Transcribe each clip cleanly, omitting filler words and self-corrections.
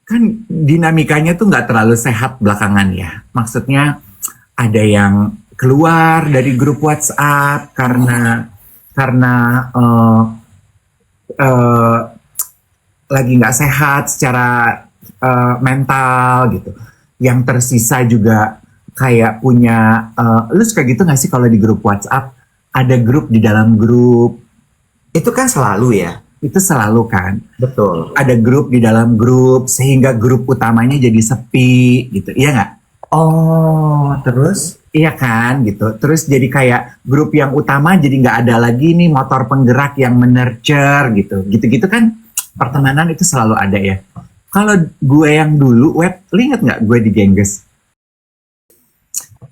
kan dinamikanya tuh nggak terlalu sehat belakangan ya. Maksudnya ada yang keluar dari grup WhatsApp karena eh, lagi nggak sehat secara mental gitu. Yang tersisa juga kayak punya, lu suka gitu nggak sih kalau di grup WhatsApp ada grup di dalam grup, Itu kan selalu ya. itu selalu kan Betul. ada grup di dalam grup sehingga grup utamanya jadi sepi gitu, iya nggak? Oh, terus? Iya kan gitu. Terus jadi kayak grup yang utama jadi nggak ada lagi nih motor penggerak yang menurture gitu. Gitu-gitu kan pertemanan itu selalu ada ya. Kalau gue yang dulu web, lu inget nggak gue di Gengges?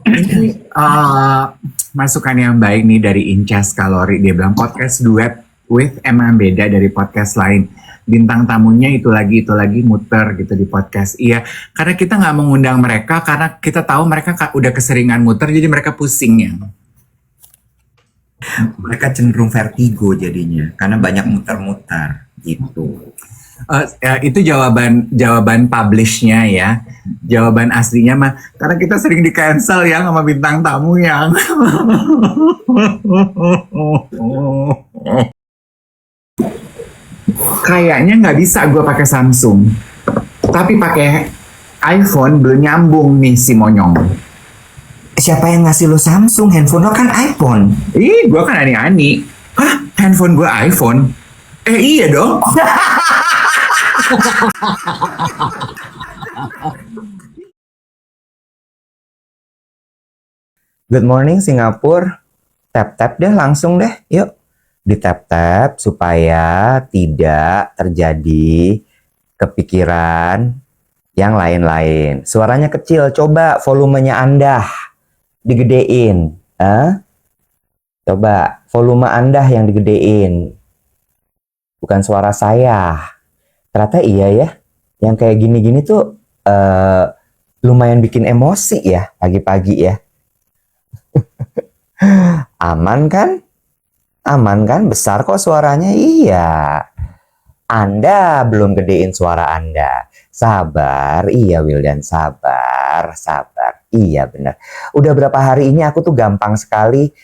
Ini masukan yang baik nih dari Incas Kalori. Dia bilang podcast duet with emang beda dari podcast lain. Bintang tamunya itu lagi muter gitu di podcast. Iya, karena kita nggak mengundang mereka karena kita tahu mereka udah keseringan muter jadi mereka pusing ya. Mereka cenderung vertigo jadinya karena banyak muter-muter gitu. Itu jawaban publishnya ya. Jawaban aslinya mah karena kita sering di cancel ya sama bintang tamu yang kayaknya nggak bisa gue pakai Samsung, tapi pakai iPhone belum nyambung nih si monyong. Siapa yang ngasih lo Samsung? Handphone lo kan iPhone. Ih, gue kan ani-ani. Hah, handphone gue iPhone? Iya dong. Good morning Singapura. Tap-tap deh langsung deh. Yuk. Di tap-tap supaya tidak terjadi kepikiran yang lain-lain. Suaranya kecil. Coba volumenya Anda digedein. Coba volume Anda yang digedein. Bukan suara saya. Ternyata iya ya. Yang kayak gini-gini tuh lumayan bikin emosi ya pagi-pagi ya. Aman kan? Aman kan? Besar kok suaranya? Iya. Anda belum gedein suara Anda. Sabar. Iya Wildan, sabar. Sabar. Iya benar. Udah berapa hari ini aku tuh gampang sekali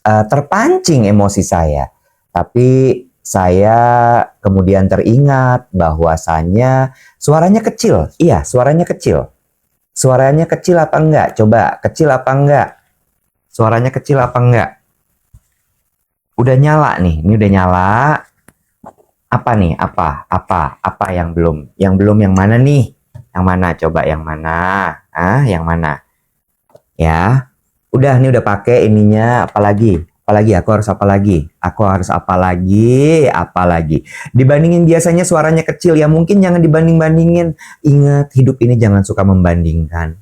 terpancing emosi saya. Tapi saya kemudian teringat bahwasannya suaranya kecil. Iya, suaranya kecil. Suaranya kecil apa enggak? Coba, kecil apa enggak? Suaranya kecil apa enggak? Udah nyala nih, ini udah nyala. Apa nih? Apa yang belum? Yang belum yang mana nih? Yang mana? Coba yang mana? Yang mana? Ya. Udah nih udah pakai ininya, apalagi? Apalagi aku harus apa lagi? Aku harus apa lagi? Apalagi? Dibandingin biasanya suaranya kecil ya mungkin jangan dibanding-bandingin. Ingat hidup ini jangan suka membandingkan.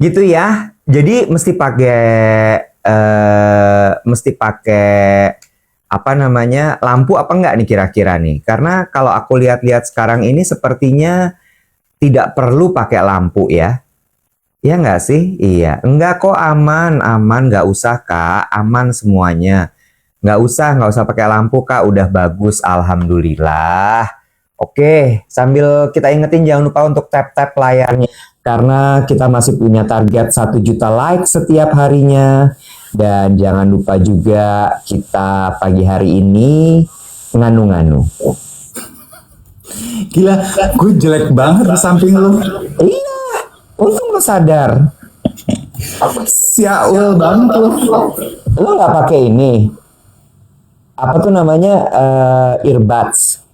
Gitu ya. Jadi mesti pakai lampu apa enggak nih kira-kira nih? Karena kalau aku lihat-lihat sekarang ini sepertinya tidak perlu pakai lampu ya. Ya nggak sih? Iya. Enggak kok aman, nggak usah Kak, aman semuanya. Nggak usah pakai lampu Kak, udah bagus, alhamdulillah. Oke, sambil kita ingetin jangan lupa untuk tap-tap layarnya. Karena kita masih punya target 1 juta like setiap harinya. Dan jangan lupa juga kita pagi hari ini nganu-nganu. Gila, gue jelek banget di samping lu. Iya. Untung lo sadar. Siaul banget lu. Lo nggak pakai ini. Apa tuh namanya earbuds?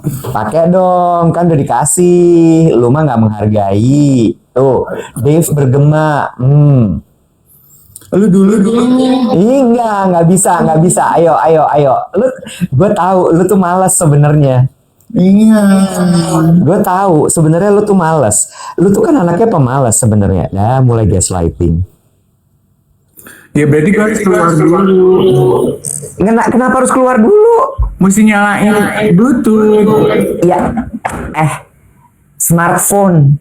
Pakai dong, kan udah dikasih. Lu mah nggak menghargai. Tuh, Dave bergema. Lu dulu. Nggak bisa. Ayo. Gue tahu, lu tuh malas sebenarnya. Iya. Gue tahu sebenarnya lu tuh malas. Lu tuh kan anaknya pemalas sebenarnya. Nah, mulai gaslighting. Ya berarti gue harus keluar dulu. Kenapa harus keluar dulu? Mesti nyalain Bluetooth. Ya, Smartphone.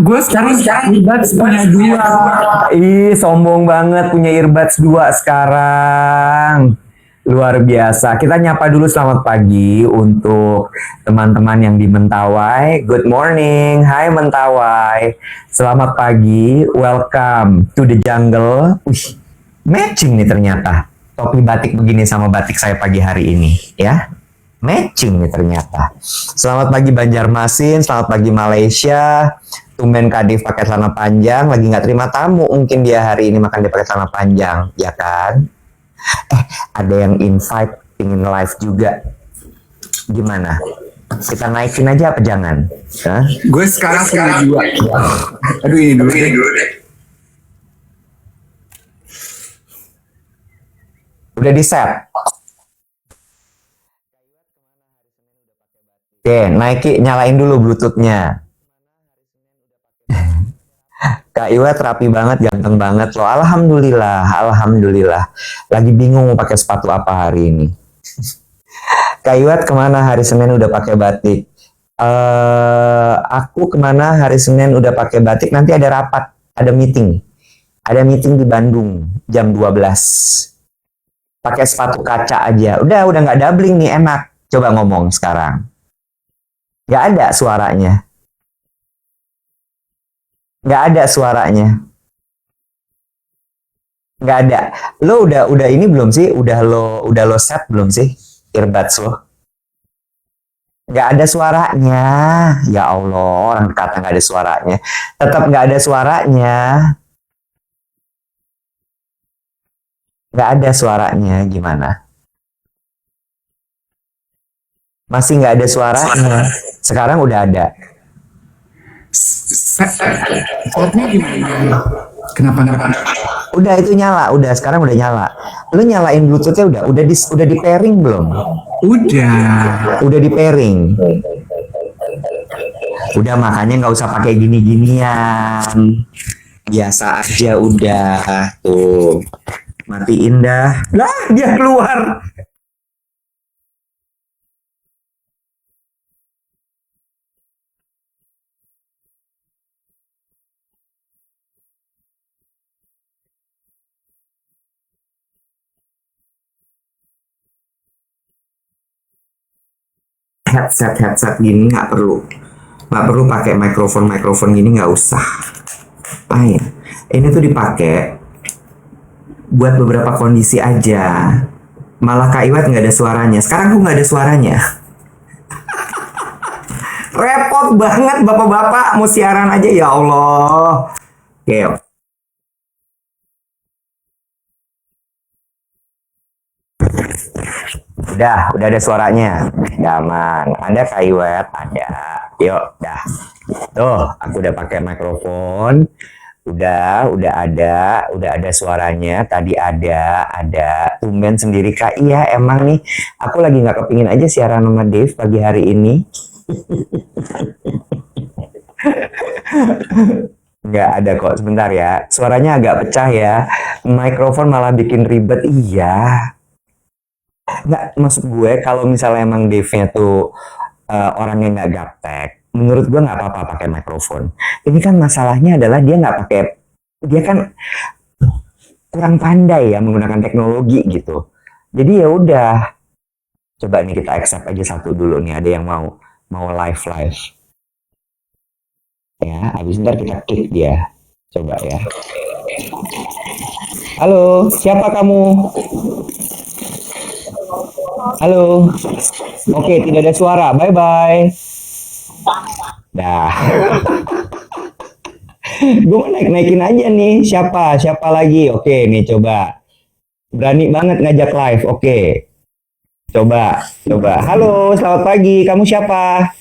Gue sekarang earbuds punya 2. Ih, sombong banget punya earbuds 2 sekarang. Luar biasa. Kita nyapa dulu selamat pagi untuk teman-teman yang di Mentawai. Good morning. Hai Mentawai. Selamat pagi. Welcome to the jungle. Wih, matching nih ternyata. Topi batik begini sama batik saya pagi hari ini, ya. Matching nih ternyata. Selamat pagi Banjarmasin, selamat pagi Malaysia. Tumben Kadif pakai celana panjang, lagi nggak terima tamu mungkin dia hari ini, makan dia pakai celana panjang, ya kan? Ada yang invite ingin live juga. Gimana? Kita naikin aja apa jangan? Hah? Gue sekarang punya 2. Aduh, ini dulu deh. Udah di set. Oke, naikin, nyalain dulu Bluetooth-nya. Kak Iwet rapi banget, ganteng banget loh. Alhamdulillah, alhamdulillah. Lagi bingung mau pakai sepatu apa hari ini. Kak Iwet kemana hari Senin udah pakai batik? Aku kemana hari Senin udah pakai batik? Nanti ada rapat, ada meeting. Ada meeting di Bandung jam 12. Pakai sepatu kaca aja. Udah nggak doubling nih, enak. Coba ngomong sekarang. Nggak ada suaranya. Nggak ada suaranya. Nggak ada. Lo udah ini belum sih? Udah lo set belum sih earbuds lo? Nggak ada suaranya. Ya Allah, orang kata nggak ada suaranya. Tetap nggak ada suaranya. Nggak ada suaranya. Gimana? Masih nggak ada suaranya. Sekarang udah ada. Setnya gimana? Kenapa? Udah itu nyala, udah sekarang udah nyala. Lu nyalain Bluetooth-nya udah di pairing belum? Udah di pairing. Udah, makanya nggak usah pakai gini-ginian. Biasa aja udah. Tuh. Matiin dah. Lah, dia keluar. Headset gini nggak perlu pakai mikrofon gini, nggak usah. Ya. Ini tuh dipakai buat beberapa kondisi aja. Malah Kak Iwet nggak ada suaranya. Sekarang aku nggak ada suaranya. Repot banget bapak-bapak mau siaran aja, ya Allah. Oke. Udah ada suaranya. Aman. Ada Kak Iwet? Ada. Yuk, dah. Tuh, aku udah pakai mikrofon. Udah ada suaranya. Tadi ada. Tumben sendiri Kak. Iya, emang nih. Aku lagi nggak kepingin aja siaran sama Dave pagi hari ini. Nggak ada kok, sebentar ya. Suaranya agak pecah ya. Mikrofon malah bikin ribet. Iya. Nggak, maksud gue kalau misalnya emang Dave-nya tuh orangnya nggak gaptek, menurut gue nggak apa-apa pakai mikrofon. Ini kan masalahnya adalah dia kan kurang pandai ya menggunakan teknologi gitu. Jadi ya udah, coba nih kita accept aja satu dulu nih, ada yang mau live. Ya, habis ntar kita kick dia. Coba ya. Halo, siapa kamu? Halo. Oke, tidak ada suara. Bye-bye. Dah. Gue mau naikin aja nih. Siapa lagi? Oke, nih coba. Berani banget ngajak live. Oke. Coba. Halo, selamat pagi. Kamu siapa?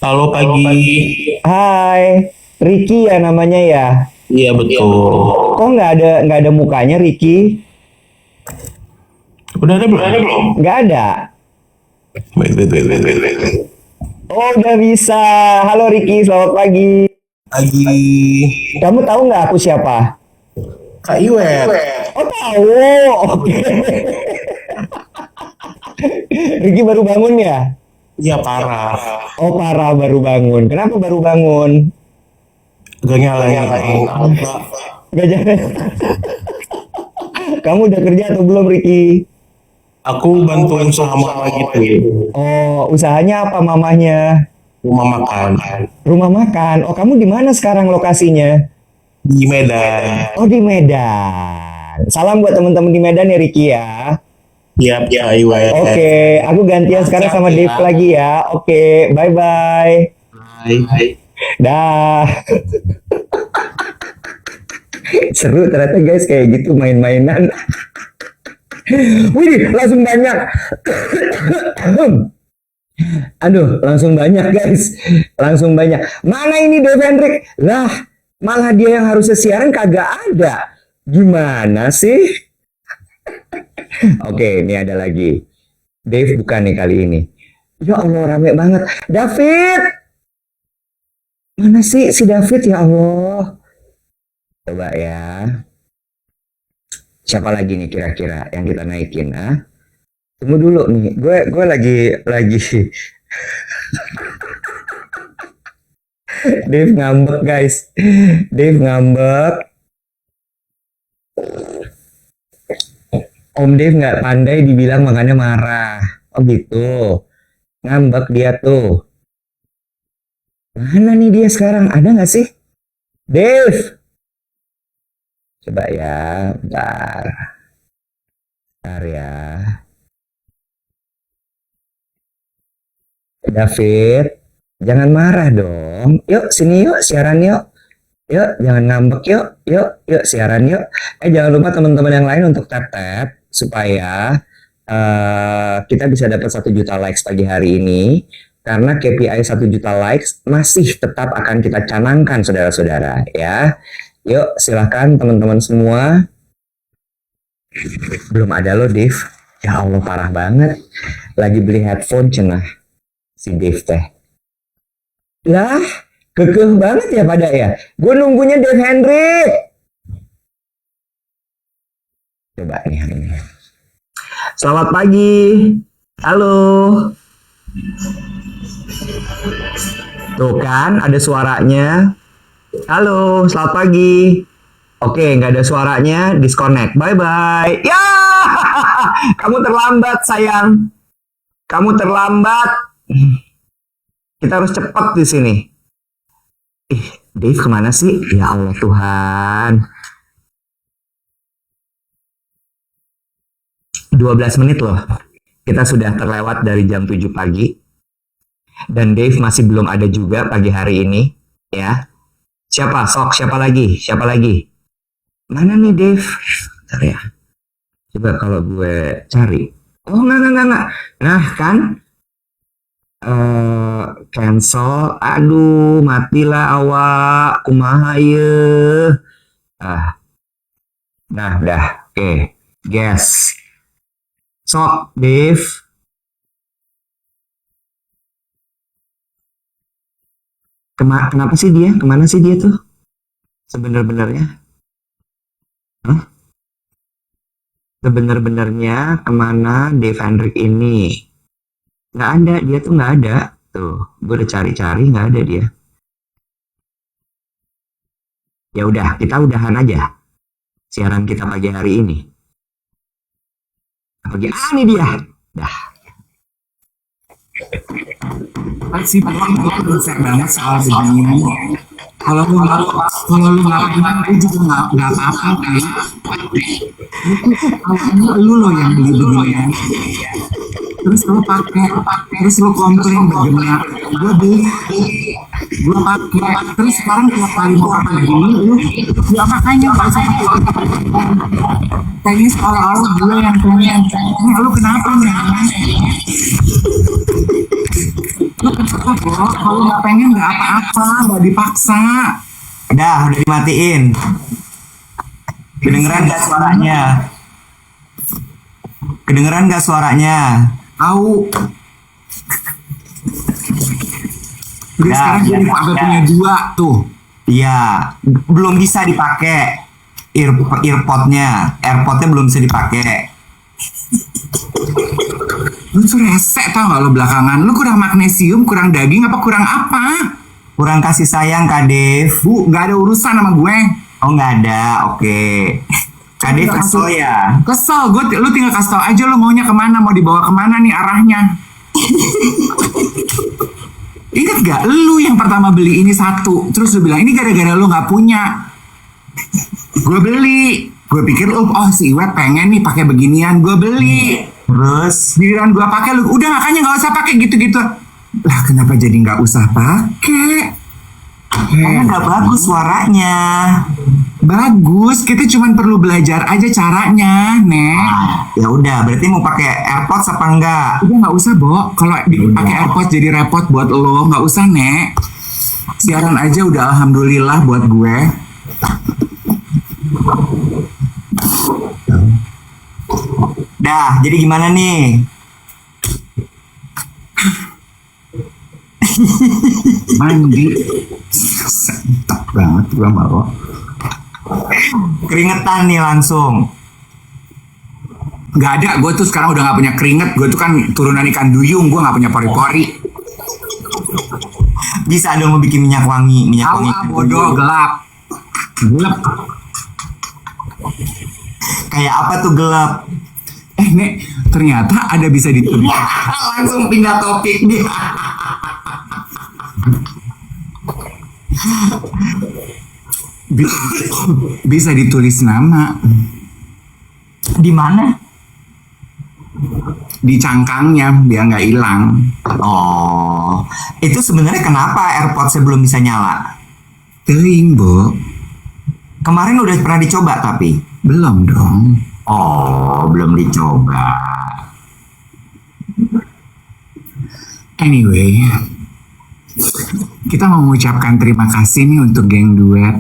Halo pagi. Hai. Ricky ya namanya ya? Iya betul. Kok nggak ada mukanya Ricky? Udah ada belum? Nggak ada. Wait. Oh, udah bisa. Halo Ricky, selamat pagi. Pagi. Kamu tahu nggak aku siapa? Kak Iwet. Oh, tahu. Oke. Ricky baru bangun ya? Iya parah. Oh parah baru bangun. Kenapa baru bangun? Gak nyalain apa. Gak jangan. Kamu udah kerja atau belum Ricky? Aku bantu usaha mama gitu. Oh usahanya apa mamahnya? Rumah makan. Rumah makan. Oh kamu di mana sekarang lokasinya? Di Medan. Oh di Medan. Salam buat teman-teman di Medan ya Ricky ya. Siap, Kak Iwet. Oke, aku gantian sekarang sama Dave lagi ya. Oke, bye-bye. Hai. Dah. Seru ternyata guys kayak gitu main-mainan. Wih, langsung banyak. Aduh, langsung banyak guys. Langsung banyak. Mana ini Dave Hendrik? Lah, malah dia yang harusnya siaran kagak ada. Gimana sih? Oke, ini ada lagi. Dave bukan nih kali ini. Ya Allah, rame banget. David! Mana sih si David ya Allah? Coba ya. Siapa lagi nih kira-kira yang kita naikin? Ah? Tunggu dulu nih. Gue lagi. Dave ngambek guys. Dave ngambek. Om Dave nggak pandai dibilang makanya marah. Oh gitu. Ngambek dia tuh. Mana nih dia sekarang? Ada nggak sih? Dave. Coba ya. Bentar. Bentar ya. David. Jangan marah dong. Yuk sini yuk siaran yuk. Yuk jangan ngambek yuk. Yuk siaran yuk. Jangan lupa teman-teman yang lain untuk tap-tap. Supaya kita bisa dapat 1 juta likes pagi hari ini karena KPI 1 juta likes masih tetap akan kita canangkan saudara-saudara ya. Yuk silahkan teman-teman semua. Belum ada loh Dave. Ya Allah parah banget. Lagi beli headphone cenah si Dave teh. Lah kekeh banget ya pada ya. Gue nunggunya Dave Hendrik. Coba nih hari ini. Selamat pagi. Halo. Tuh kan ada suaranya. Halo, selamat pagi. Oke, nggak ada suaranya, disconnect. Bye-bye. Ya, kamu terlambat sayang. Kamu terlambat. Kita harus cepat di sini. Dave kemana sih? Ya Allah Tuhan. 12 menit loh. Kita sudah terlewat dari jam 7 pagi. Dan Dave masih belum ada juga pagi hari ini. Ya. Siapa? Sok, siapa lagi? Siapa lagi? Mana nih Dave? Bentar ya. Coba kalau gue cari. Oh, enggak. Nah, kan? Cancel. Aduh, matilah awak. Kumaha ye. Nah, udah. Oke. Guess. Sok, Dave. Kenapa sih dia? Kemana sih dia tuh? Sebenar-benarnya? Hah? Sebenar-benarnya kemana Dave Hendrik ini? Nggak ada, dia tuh nggak ada. Tuh, gue udah cari-cari nggak ada dia. Ya udah, kita udahan aja siaran kita pagi hari ini. Ini dia. Dah. Pasti itu dosen banget soal beginian. Kalau lu nggak paham, gue juga nggak apa-apa kan. Itu awalnya lu loh yang beli beginian. Terus lu pakai, terus lu komplain bagaimana gue beli, gue pakai, terus sekarang tiap kali mau pakai gini, lu ya makanya nggak usah pakai. Kayaknya seolah-olah gue yang pengen. Lu kenapa nih? Lu kenapa bro? Kalau nggak pengen nggak apa-apa, nggak dipaksa. Udah dimatiin. Kedengeran gak suaranya? Kedengeran gak suaranya? Tahu. Jadi Ya, sekarang gue ya, punya 2 tuh. Iya, belum bisa dipakai AirPodnya belum bisa dipakai. Lu tuh rese tau gak lo belakangan. Lu kurang magnesium, kurang daging, apa kurang apa? Kurang kasih sayang Kak Dev. Bu, gak ada urusan sama gue. Oh nggak ada, oke. Kak Dev kesel ya? Kesel, lu tinggal kasih tau aja lu maunya kemana, mau dibawa kemana nih arahnya. Ingat gak, lu yang pertama beli ini satu, terus lu bilang ini gara-gara lu gak punya. Gue beli, gue pikir lu, oh si Iwet pengen nih pakai beginian, gue beli. Terus Giliran gue pakai, lu udah makanya nggak usah pakai gitu-gitu. Lah kenapa jadi nggak usah pakai? karena nggak bagus suaranya. Bagus, kita cuma perlu belajar aja caranya, Nek. Ya udah, berarti mau pakai AirPods apa enggak? Udah nggak usah, Bo. Kalau pakai AirPods jadi repot buat lo, nggak usah, Nek. Siaran aja udah alhamdulillah buat gue. Dah, jadi gimana nih? Mandi. Sentak banget gue mau. Keringetan nih langsung. Gak ada, gue tuh sekarang udah gak punya keringet. Gue tuh kan turunan ikan duyung, gue gak punya pori-pori. Bisa dong mau bikin minyak wangi, Awa bodoh, gelap. Gelap. Kayak apa tuh gelap? Nek, ternyata ada bisa ditulis. Langsung pindah topik nih. Bisa ditulis nama Di mana? di cangkangnya biar nggak hilang. Oh, itu sebenarnya kenapa AirPods belum bisa nyala? Teuing, Bo. Kemarin udah pernah dicoba tapi. Belum dong. Oh, belum dicoba. Anyway, kita mau mengucapkan terima kasih nih untuk geng duet.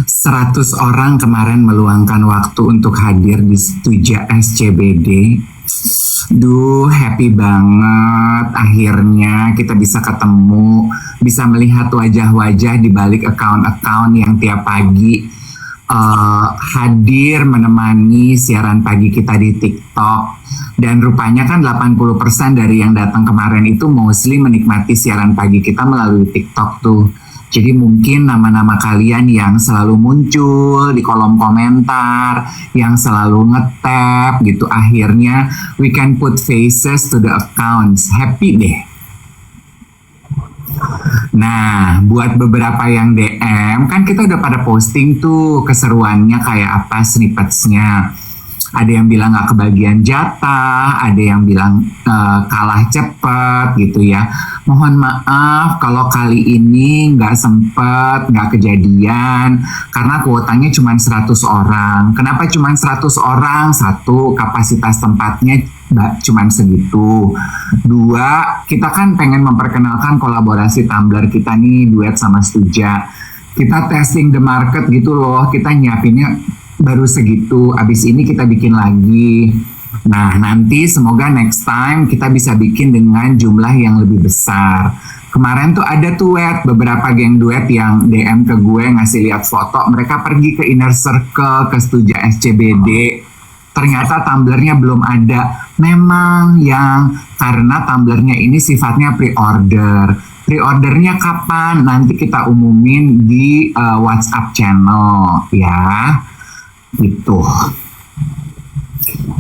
100 orang kemarin meluangkan waktu untuk hadir di Stuja SCBD. Duh, happy banget. Akhirnya kita bisa ketemu, bisa melihat wajah-wajah di balik account-account yang tiap pagi hadir menemani siaran pagi kita di TikTok. Dan rupanya kan 80% dari yang datang kemarin itu mostly menikmati siaran pagi kita melalui TikTok tuh. Jadi mungkin nama-nama kalian yang selalu muncul di kolom komentar, yang selalu nge-tap gitu, akhirnya we can put faces to the accounts. Happy deh. Nah, buat beberapa yang DM, kan kita udah pada posting tuh keseruannya kayak apa snippetsnya. Ada yang bilang gak kebagian jatah, ada yang bilang kalah cepet gitu ya. Mohon maaf kalau kali ini gak sempet, gak kejadian, karena kuotanya cuma 100 orang. Kenapa cuma 100 orang? Satu, kapasitas tempatnya cuma segitu. Dua, kita kan pengen memperkenalkan kolaborasi Tumblr kita nih, duet sama Stuja. Kita testing the market gitu loh, kita nyiapinnya baru segitu, abis ini kita bikin lagi. Nah, nanti semoga next time kita bisa bikin dengan jumlah yang lebih besar. Kemarin tuh ada tuh beberapa geng duet yang DM ke gue ngasih lihat foto, mereka pergi ke Inner Circle, ke Stuja SCBD. Ternyata Tumblr-nya belum ada. Memang yang karena Tumblr-nya ini sifatnya pre-order. Pre-ordernya kapan? Nanti kita umumin di WhatsApp channel ya. Gitu.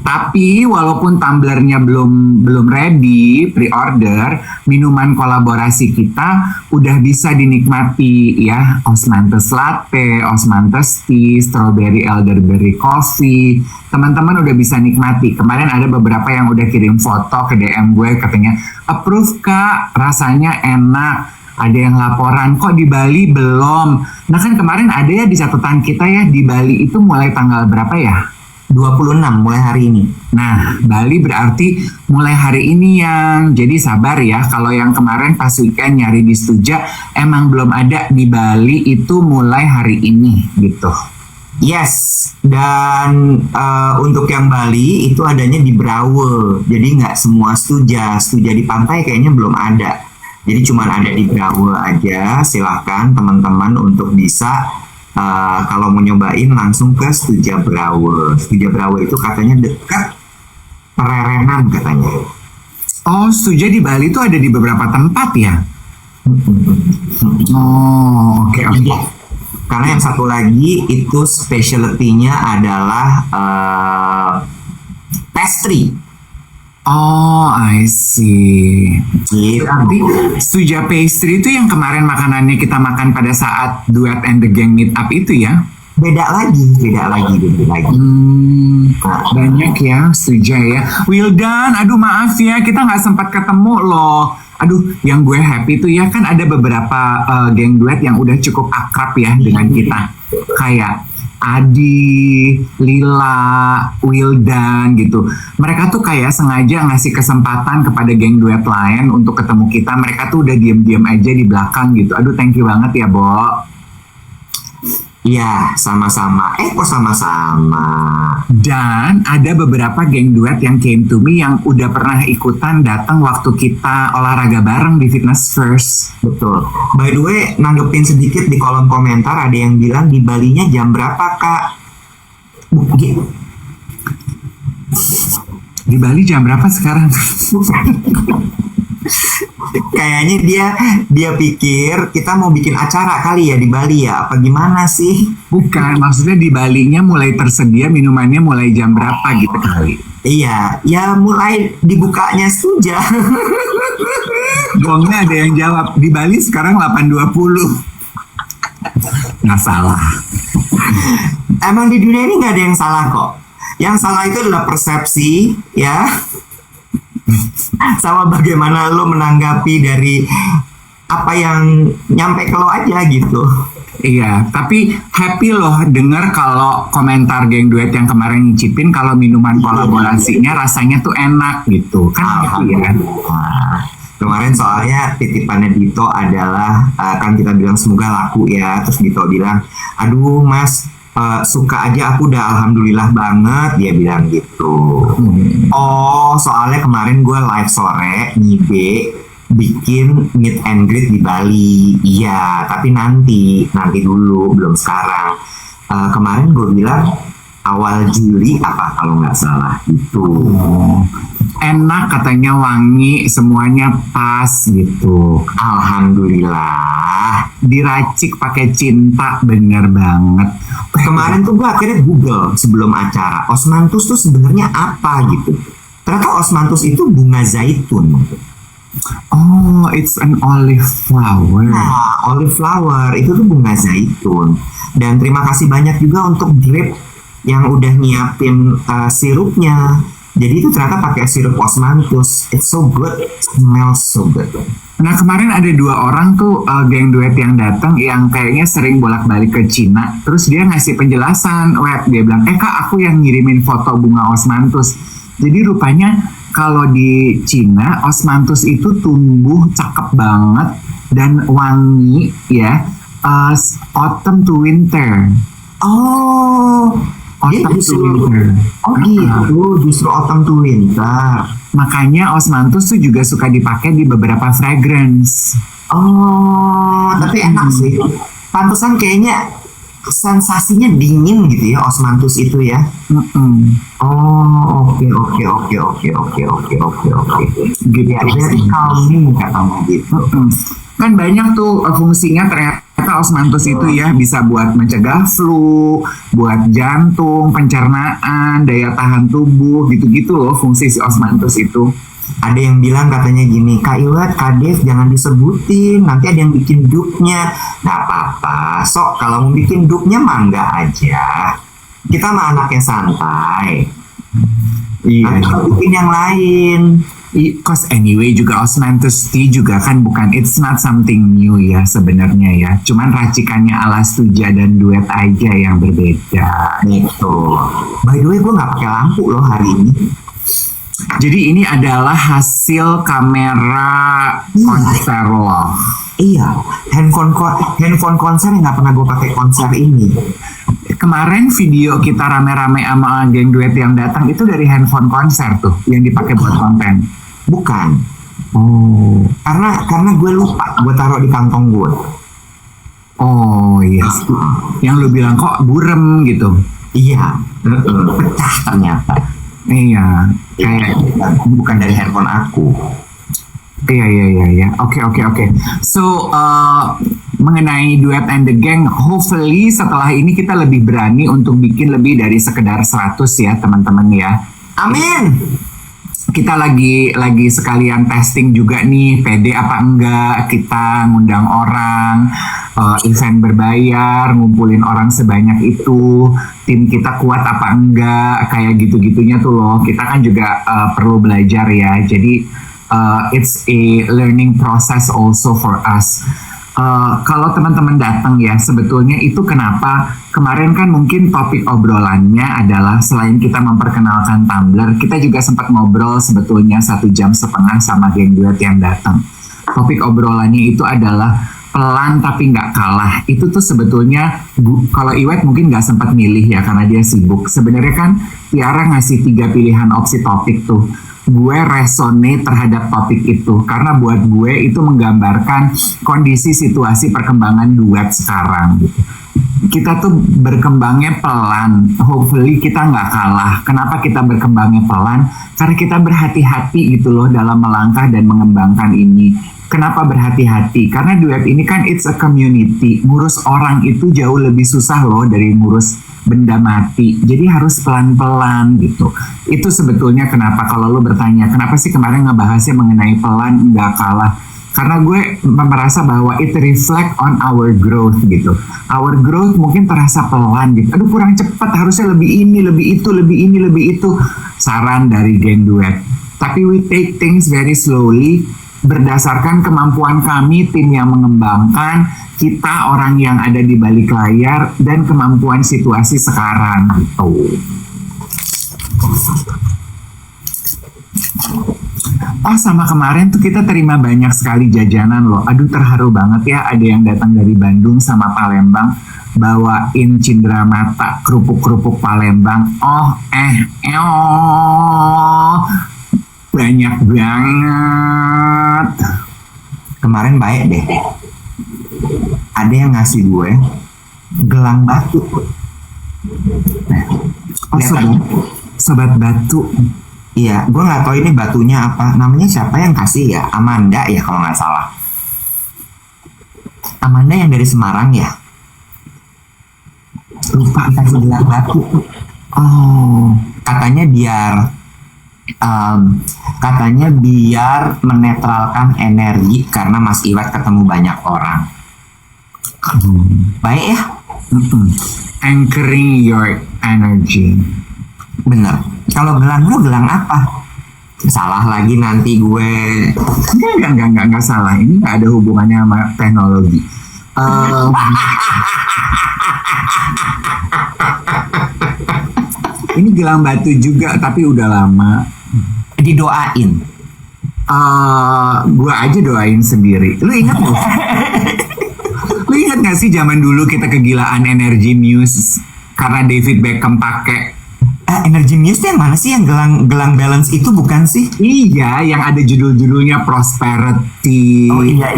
Tapi walaupun tumblernya belum ready pre-order, minuman kolaborasi kita udah bisa dinikmati ya. Osmanthus latte, Osmanthus tea, strawberry elderberry coffee. Teman-teman udah bisa nikmati. Kemarin ada beberapa yang udah kirim foto ke DM gue katanya, "Approve Kak, rasanya enak." Ada yang laporan, kok di Bali belum? Nah kan kemarin ada ya di catatan kita ya, di Bali itu mulai tanggal berapa ya? 26 mulai hari ini. Nah, Bali berarti mulai hari ini yang. Jadi sabar ya, kalau yang kemarin pas weekend nyari di Stuja, emang belum ada di Bali itu mulai hari ini gitu. Yes, dan untuk yang Bali itu adanya di Brawe. Jadi nggak semua Stuja di pantai kayaknya belum ada. Jadi cuma ada di Brawe aja. Silahkan teman-teman untuk bisa kalau mau nyobain langsung ke Stuja Brawe. Stuja Brawe itu katanya dekat Pererenan katanya. Oh, Stuja di Bali itu ada di beberapa tempat ya? Oh, oke. Karena yang satu lagi itu specialty-nya adalah pastry. Oh, I see. Gitu. Berarti Stuja Pastry itu yang kemarin makanannya kita makan pada saat Duet and the Gang meet up itu ya? Beda lagi. Banyak ya Stuja ya. Wildan, aduh maaf ya kita nggak sempat ketemu loh. Aduh, yang gue happy tuh ya kan ada beberapa geng duet yang udah cukup akrab ya dengan kita. Kayak Adi, Lila, Wildan gitu. Mereka tuh kayak sengaja ngasih kesempatan kepada geng duet lain untuk ketemu kita. Mereka tuh udah diem-diem aja di belakang gitu. Aduh, thank you banget ya, Bo. Iya, sama-sama. Kok sama-sama? Dan ada beberapa geng duet yang came to me yang udah pernah ikutan datang waktu kita olahraga bareng di Fitness First. Betul. By the way, nanggepin sedikit di kolom komentar ada yang bilang di Balinya jam berapa, Kak? Di Bali jam berapa sekarang? Kayaknya dia pikir kita mau bikin acara kali ya di Bali ya, apa gimana sih? Bukan, maksudnya di Balinya mulai tersedia minumannya mulai jam berapa gitu kali. Iya, ya mulai dibukanya Stuja. Gongnya ada yang jawab, di Bali sekarang 8.20. Nggak salah. Emang di dunia ini nggak ada yang salah kok. Yang salah itu adalah persepsi, ya. Sama bagaimana lo menanggapi dari apa yang nyampe ke lo aja gitu. Iya, tapi happy loh denger kalau komentar geng duet yang kemarin nyicipin kalau minuman kolaborasinya rasanya tuh enak gitu. Kan happy ya. Kemarin soalnya titipannya Dito adalah kan kita bilang semoga laku ya. Terus Dito bilang, aduh mas suka aja aku udah alhamdulillah banget, dia bilang gitu. Oh soalnya kemarin gue live sore ngibe bikin meet and greet di Bali. Iya tapi nanti dulu belum sekarang. Kemarin gue bilang awal Juli apa kalau nggak salah itu. Enak katanya, wangi, semuanya pas gitu. Alhamdulillah. Diracik pakai cinta, bener banget. Kemarin tuh gue akhirnya Google sebelum acara osmanthus tuh sebenarnya apa gitu. Ternyata osmanthus itu bunga zaitun. Oh, it's an olive flower. Nah, olive flower itu tuh bunga zaitun. Dan terima kasih banyak juga untuk Drip yang udah nyiapin sirupnya. Jadi itu ternyata pakai sirup osmanthus. It's so good, smells so good. Nah kemarin ada 2 orang tuh geng duet yang datang yang kayaknya sering bolak-balik ke Cina. Terus dia ngasih penjelasan, dia bilang, kak aku yang ngirimin foto bunga osmanthus. Jadi rupanya kalau di Cina osmanthus itu tumbuh cakep banget dan wangi ya, autumn to winter. Autumn to winter. Justru autumn to winter. Makanya osmanthus tuh juga suka dipakai di beberapa fragrance. Tapi enak sih. Pantesan kayaknya sensasinya dingin gitu ya osmanthus itu ya. Oke. Gitu. Jadi calming katanya gitu. Kan banyak tuh fungsinya ternyata osmanthus itu ya, bisa buat mencegah flu, buat jantung, pencernaan, daya tahan tubuh, gitu-gitu loh fungsi si osmanthus itu. Ada yang bilang katanya gini, Kak Iwat, Kak Dev jangan disebutin, nanti ada yang bikin dupnya. Gak apa-apa, sok kalau mau bikin dupnya mangga aja. Kita mah anaknya santai. Nanti kalau bikin yang lain. Cause anyway juga osmanthus tea juga kan bukan, it's not something new ya sebenarnya ya. Cuman racikannya ala Stuja dan duet aja yang berbeda. Gitu. By the way gue gak pakai lampu loh hari ini. Jadi ini adalah hasil kamera konser loh. Iya, handphone konser yang gak pernah gue pakai konser ini. Kemarin video kita rame-rame sama geng duet yang datang itu dari handphone konser tuh yang dipakai buat konten. Bukan. Oh, karena gue lupa gue taruh di kantong gue. Oh iya. Yang lu bilang kok burem gitu. Iya, pecah ternyata. Iya, kayak bukan dari handphone aku. iya. Oke. So mengenai Duet and the Gang, hopefully setelah ini kita lebih berani untuk bikin lebih dari sekedar 100 ya teman-teman ya. Amin. Kita lagi sekalian testing juga nih, pede apa enggak kita ngundang orang, event berbayar, ngumpulin orang sebanyak itu, tim kita kuat apa enggak, kayak gitu-gitunya tuh loh. Kita kan juga perlu belajar ya, jadi it's a learning process also for us. Kalau teman-teman datang ya, sebetulnya itu kenapa kemarin kan mungkin topik obrolannya adalah selain kita memperkenalkan Tumblr, kita juga sempat ngobrol sebetulnya 1,5 jam sama geng duet yang datang. Topik obrolannya itu adalah pelan tapi nggak kalah. Itu tuh sebetulnya kalau Iwet mungkin nggak sempat milih ya karena dia sibuk. Sebenarnya kan Tiara ngasih 3 pilihan opsi topik tuh. Gue resonate terhadap topik itu karena buat gue itu menggambarkan kondisi situasi perkembangan duet sekarang gitu. Kita tuh berkembangnya pelan, hopefully kita nggak kalah. Kenapa kita berkembangnya pelan? Karena kita berhati-hati gitu loh dalam melangkah dan mengembangkan ini. Kenapa berhati-hati? Karena duet ini kan it's a community. Ngurus orang itu jauh lebih susah loh dari ngurus benda mati. Jadi harus pelan-pelan gitu. Itu sebetulnya kenapa kalau lo bertanya, kenapa sih kemarin ngebahasnya mengenai pelan nggak kalah? Karena gue merasa bahwa it reflect on our growth gitu. Our growth mungkin terasa pelan gitu. Aduh kurang cepat, harusnya lebih ini, lebih itu, lebih ini, lebih itu. Saran dari geng duet. Tapi we take things very slowly berdasarkan kemampuan kami tim yang mengembangkan, kita orang yang ada di balik layar, dan kemampuan situasi sekarang gitu. Oh sama kemarin tuh kita terima banyak sekali jajanan loh. Aduh terharu banget ya, ada yang datang dari Bandung sama Palembang bawain cindramata, kerupuk-kerupuk Palembang. Banyak banget. Kemarin baik deh. Ada yang ngasih gue gelang batu. Sobat batu. Iya, gue nggak tahu ini batunya apa. Namanya siapa yang kasih ya? Amanda ya kalau nggak salah. Amanda yang dari Semarang ya. Lupa kasih gelang batu. Oh, Katanya biar menetralkan energi karena Mas Iwat ketemu banyak orang. Baik ya? anchoring your energy. Bener. Kalau gelang lu gelang apa? Salah lagi nanti gue. Enggak salah. Ini nggak ada hubungannya sama teknologi. Ini gelang batu juga, tapi udah lama. Didoain. Gua aja doain sendiri. Lu ingat nggak? Lu ingat nggak sih zaman dulu kita kegilaan Energy Muse karena David Beckham pakai? Energy Muse yang mana sih, yang gelang balance itu bukan sih? Iya, yang ada judul-judulnya Prosperity. Oh iya.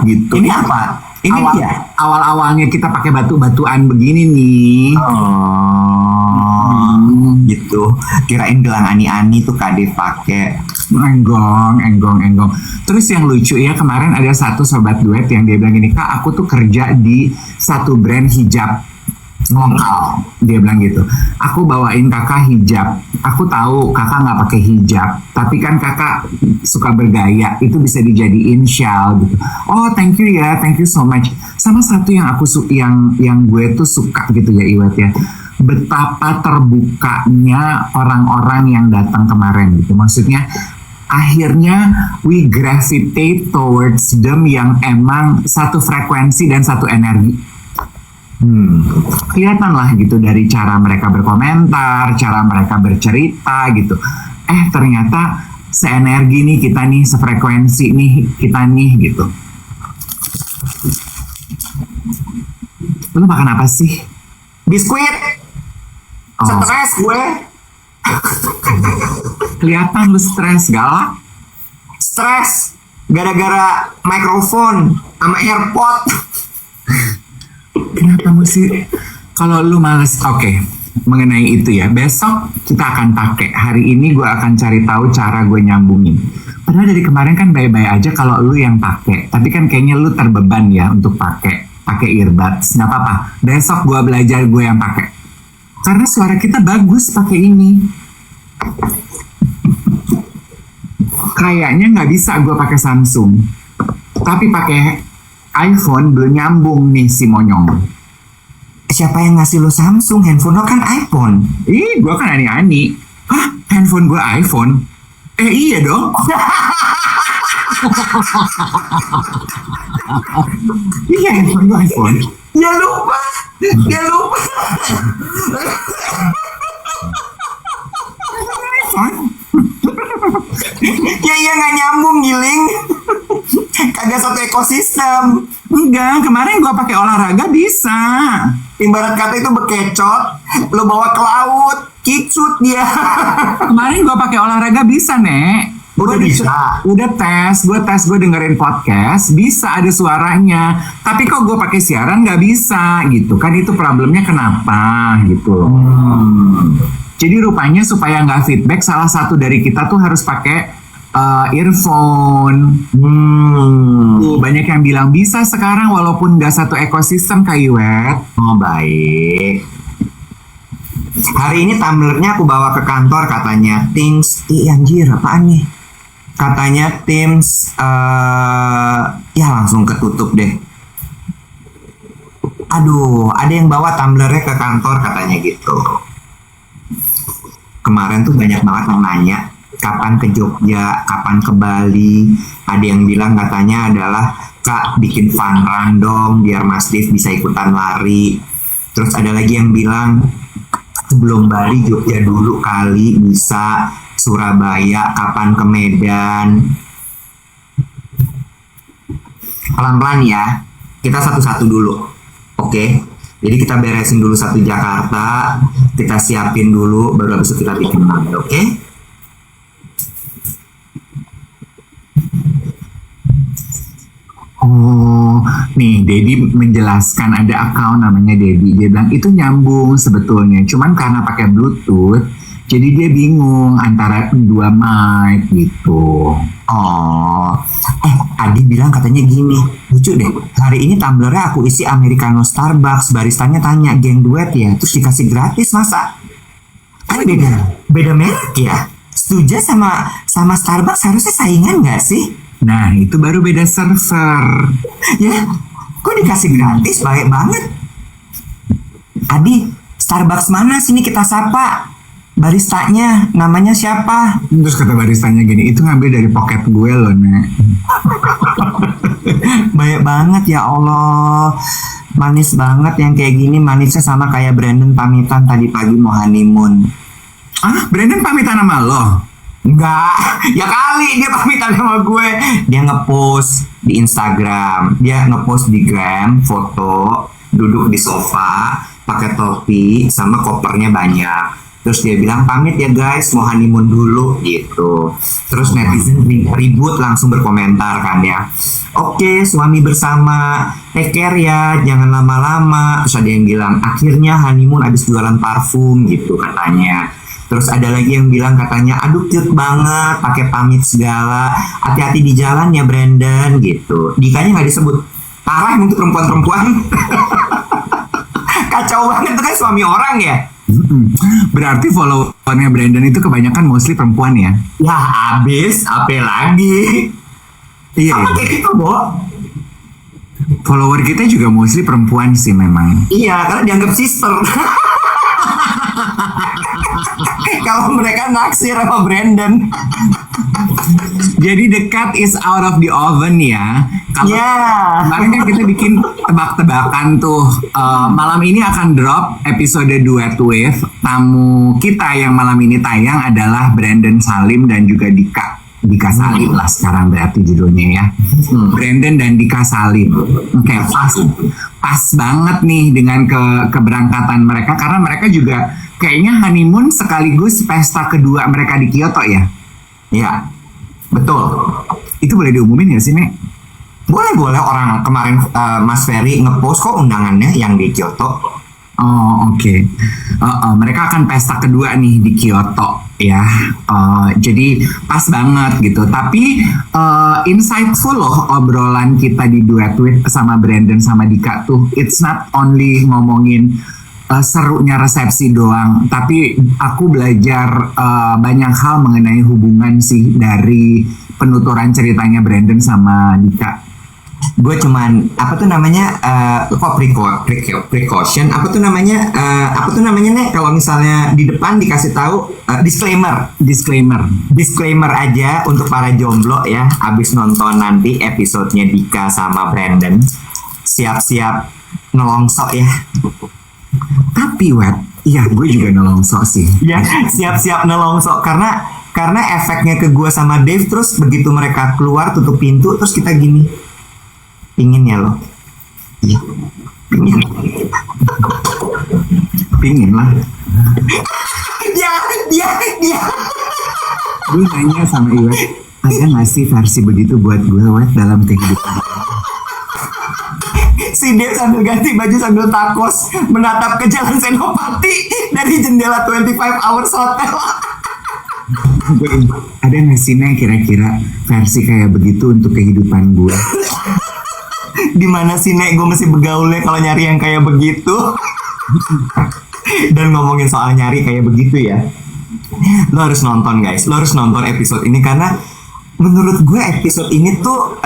Gitu. Ini apa? Ini dia. Awal-awalnya kita pakai batu-batuan begini nih. Gitu. Kirain gelang ani-ani tuh Kade pakai. Enggong. Terus yang lucu ya, kemarin ada satu sobat duet yang dia bilang gini, Kak, aku tuh kerja di satu brand hijab lokal, dia bilang gitu. Aku bawain kakak hijab. Aku tahu kakak nggak pakai hijab, tapi kan kakak suka bergaya, itu bisa dijadiin shawl gitu. Oh thank you ya, thank you so much. Sama satu yang aku yang gue tuh suka gitu ya Iwat ya, betapa terbukanya orang-orang yang datang kemarin gitu. Maksudnya akhirnya we gravitate towards them yang emang satu frekuensi dan satu energi. Kelihatan lah gitu dari cara mereka berkomentar, cara mereka bercerita gitu. Ternyata seenergi nih kita nih, sefrekuensi nih kita nih gitu. Lu makan apa sih? Biskuit. Stres gue. Kelihatan lu stres, galak. Stres gara-gara mikrofon sama AirPod. Kenapa mesti? Kalau lu males, oke. mengenai itu ya. Besok kita akan pakai. Hari ini gue akan cari tahu cara gue nyambungin. Padahal dari kemarin kan baik-baik aja kalau lu yang pakai. Tapi kan kayaknya lu terbeban ya untuk pakai earbuds. Nggak apa-apa. Besok gue belajar gue yang pakai. Karena suara kita bagus pakai ini. Kayaknya nggak bisa gue pakai Samsung. Tapi pakai iPhone belum nyambung nih si monyong. Siapa yang ngasih lo Samsung? Handphone lo kan iPhone. Ih, gue kan ani-ani. Hah? Handphone gue iPhone? Iya dong. Iya, handphone gue iPhone. Ya lupa. iPhone? Ya nggak nyambung Giling. Kagak satu ekosistem. Enggak, kemarin gue pakai olahraga bisa. Ibarat kata itu bekecot, lo bawa ke laut, kicut dia. Kemarin gue pakai olahraga bisa, Nek. Udah bisa. Udah gue dengerin podcast, bisa ada suaranya. Tapi kok gue pakai siaran nggak bisa gitu. Kan itu problemnya kenapa gitu loh. Jadi rupanya supaya nggak feedback, salah satu dari kita tuh harus pakai earphone. Tuh, banyak yang bilang bisa sekarang walaupun nggak satu ekosistem Kak Iwet. Oh baik. Hari ini tumblernya aku bawa ke kantor katanya Teams. Anjir apaan nih? Katanya Teams. Ya langsung ketutup deh. Aduh, ada yang bawa tumblernya ke kantor katanya gitu. Kemarin tuh banyak banget yang nanya kapan ke Jogja, kapan ke Bali. Ada yang bilang katanya adalah Kak bikin fun run dong biar Mas Div bisa ikutan lari. Terus ada lagi yang bilang sebelum Bali Jogja dulu kali, bisa Surabaya, kapan ke Medan. Pelan-pelan ya, kita satu-satu dulu. Oke? Jadi kita beresin dulu satu Jakarta, kita siapin dulu, baru habis itu kita bikin lagi, oke? Oh, nih Dedi menjelaskan ada account namanya Dedi. Dia bilang itu nyambung sebetulnya, cuman karena pakai Bluetooth, jadi dia bingung antara dua mic gitu. Oh, Adi bilang katanya gini, lucu deh. Hari ini tumblernya aku isi Americano Starbucks, baristanya tanya geng duet ya, terus dikasih gratis masa? Kan beda merek ya. Setuju sama Starbucks harusnya saingan nggak sih? Nah, itu baru beda server. Ya, kok dikasih gratis, baik banget. Adi, Starbucks mana sini kita sapa? Baristanya namanya siapa? Terus kata baristanya gini, itu ngambil dari pocket gue loh, Nek. Baik banget ya Allah. Manis banget yang kayak gini, manisnya sama kayak Brandon pamitan tadi pagi mau honeymoon. Ah, Brandon pamitan sama lo? Enggak, ya kali dia pamitan sama gue. Dia ngepost di Instagram, dia ngepost di Gram foto duduk di sofa pakai topi sama kopernya banyak. Terus dia bilang pamit ya guys, mau honeymoon dulu gitu. Terus netizen ribut langsung berkomentar kan ya. Oke, suami bersama, take care ya, jangan lama-lama. Terus ada yang bilang akhirnya honeymoon habis jualan parfum gitu katanya. Terus ada lagi yang bilang katanya aduh cute banget, pakai pamit segala. Hati-hati di jalan ya Brandon gitu. Dikanya nggak disebut. Parah untuk perempuan-perempuan. Kacau banget tuh kan suami orang ya. Berarti followernya Brandon itu kebanyakan mostly perempuan ya? Ya abis, apa lagi? Iya. Sama kayak gitu, Bo. Follower kita juga mostly perempuan sih memang. Iya, karena dianggap sister. Kalau mereka naksir sama Brandon. Jadi the cat is out of the oven ya. Kalau kemarin kan kita bikin tebak-tebakan tuh. Malam ini akan drop episode duet with tamu kita yang malam ini tayang adalah Brandon Salim dan juga Dika Salim lah sekarang berarti judulnya ya. Brandon dan Dika Salim. Oke, pas banget nih dengan keberangkatan mereka karena mereka juga kayaknya honeymoon sekaligus pesta kedua mereka di Kyoto ya. Iya, betul. Itu boleh diumumin gak sih, Nek? Boleh orang kemarin Mas Ferry ngepost kok undangannya yang di Kyoto. Oh, oke. Mereka akan pesta kedua nih di Kyoto ya. Jadi pas banget gitu. Tapi insightful loh obrolan kita di Duet With sama Brandon sama Dika tuh. It's not only ngomongin serunya resepsi doang, tapi aku belajar banyak hal mengenai hubungan sih dari penuturan ceritanya Brandon sama Dika. Gue cuman apa tuh namanya precaution apa tuh namanya nih kalau misalnya di depan dikasih tahu disclaimer aja untuk para jomblo ya, abis nonton nanti episodenya Dika sama Brandon siap-siap nelongsok ya. Tapi iya gue juga nolongsok sih. Ya siap-siap nelongsok karena efeknya ke gue sama Dave, terus begitu mereka keluar tutup pintu terus kita gini, pingin ya lo. Iya. Pingin lah. Dia. Gue nanya sama Iwet, ada gak sih versi begitu buat gue Wet dalam kehidupan? Si Dave sambil ganti baju sambil takos menatap ke jalan Senopati dari jendela 25 Hours Hotel. Ada gak sih Nek kira-kira versi kayak begitu untuk kehidupan gue? Di mana sih Nek gue mesti begaulnya kalau nyari yang kayak begitu? Dan ngomongin soal nyari kayak begitu ya, lo harus nonton guys, lo harus nonton episode ini karena menurut gue episode ini tuh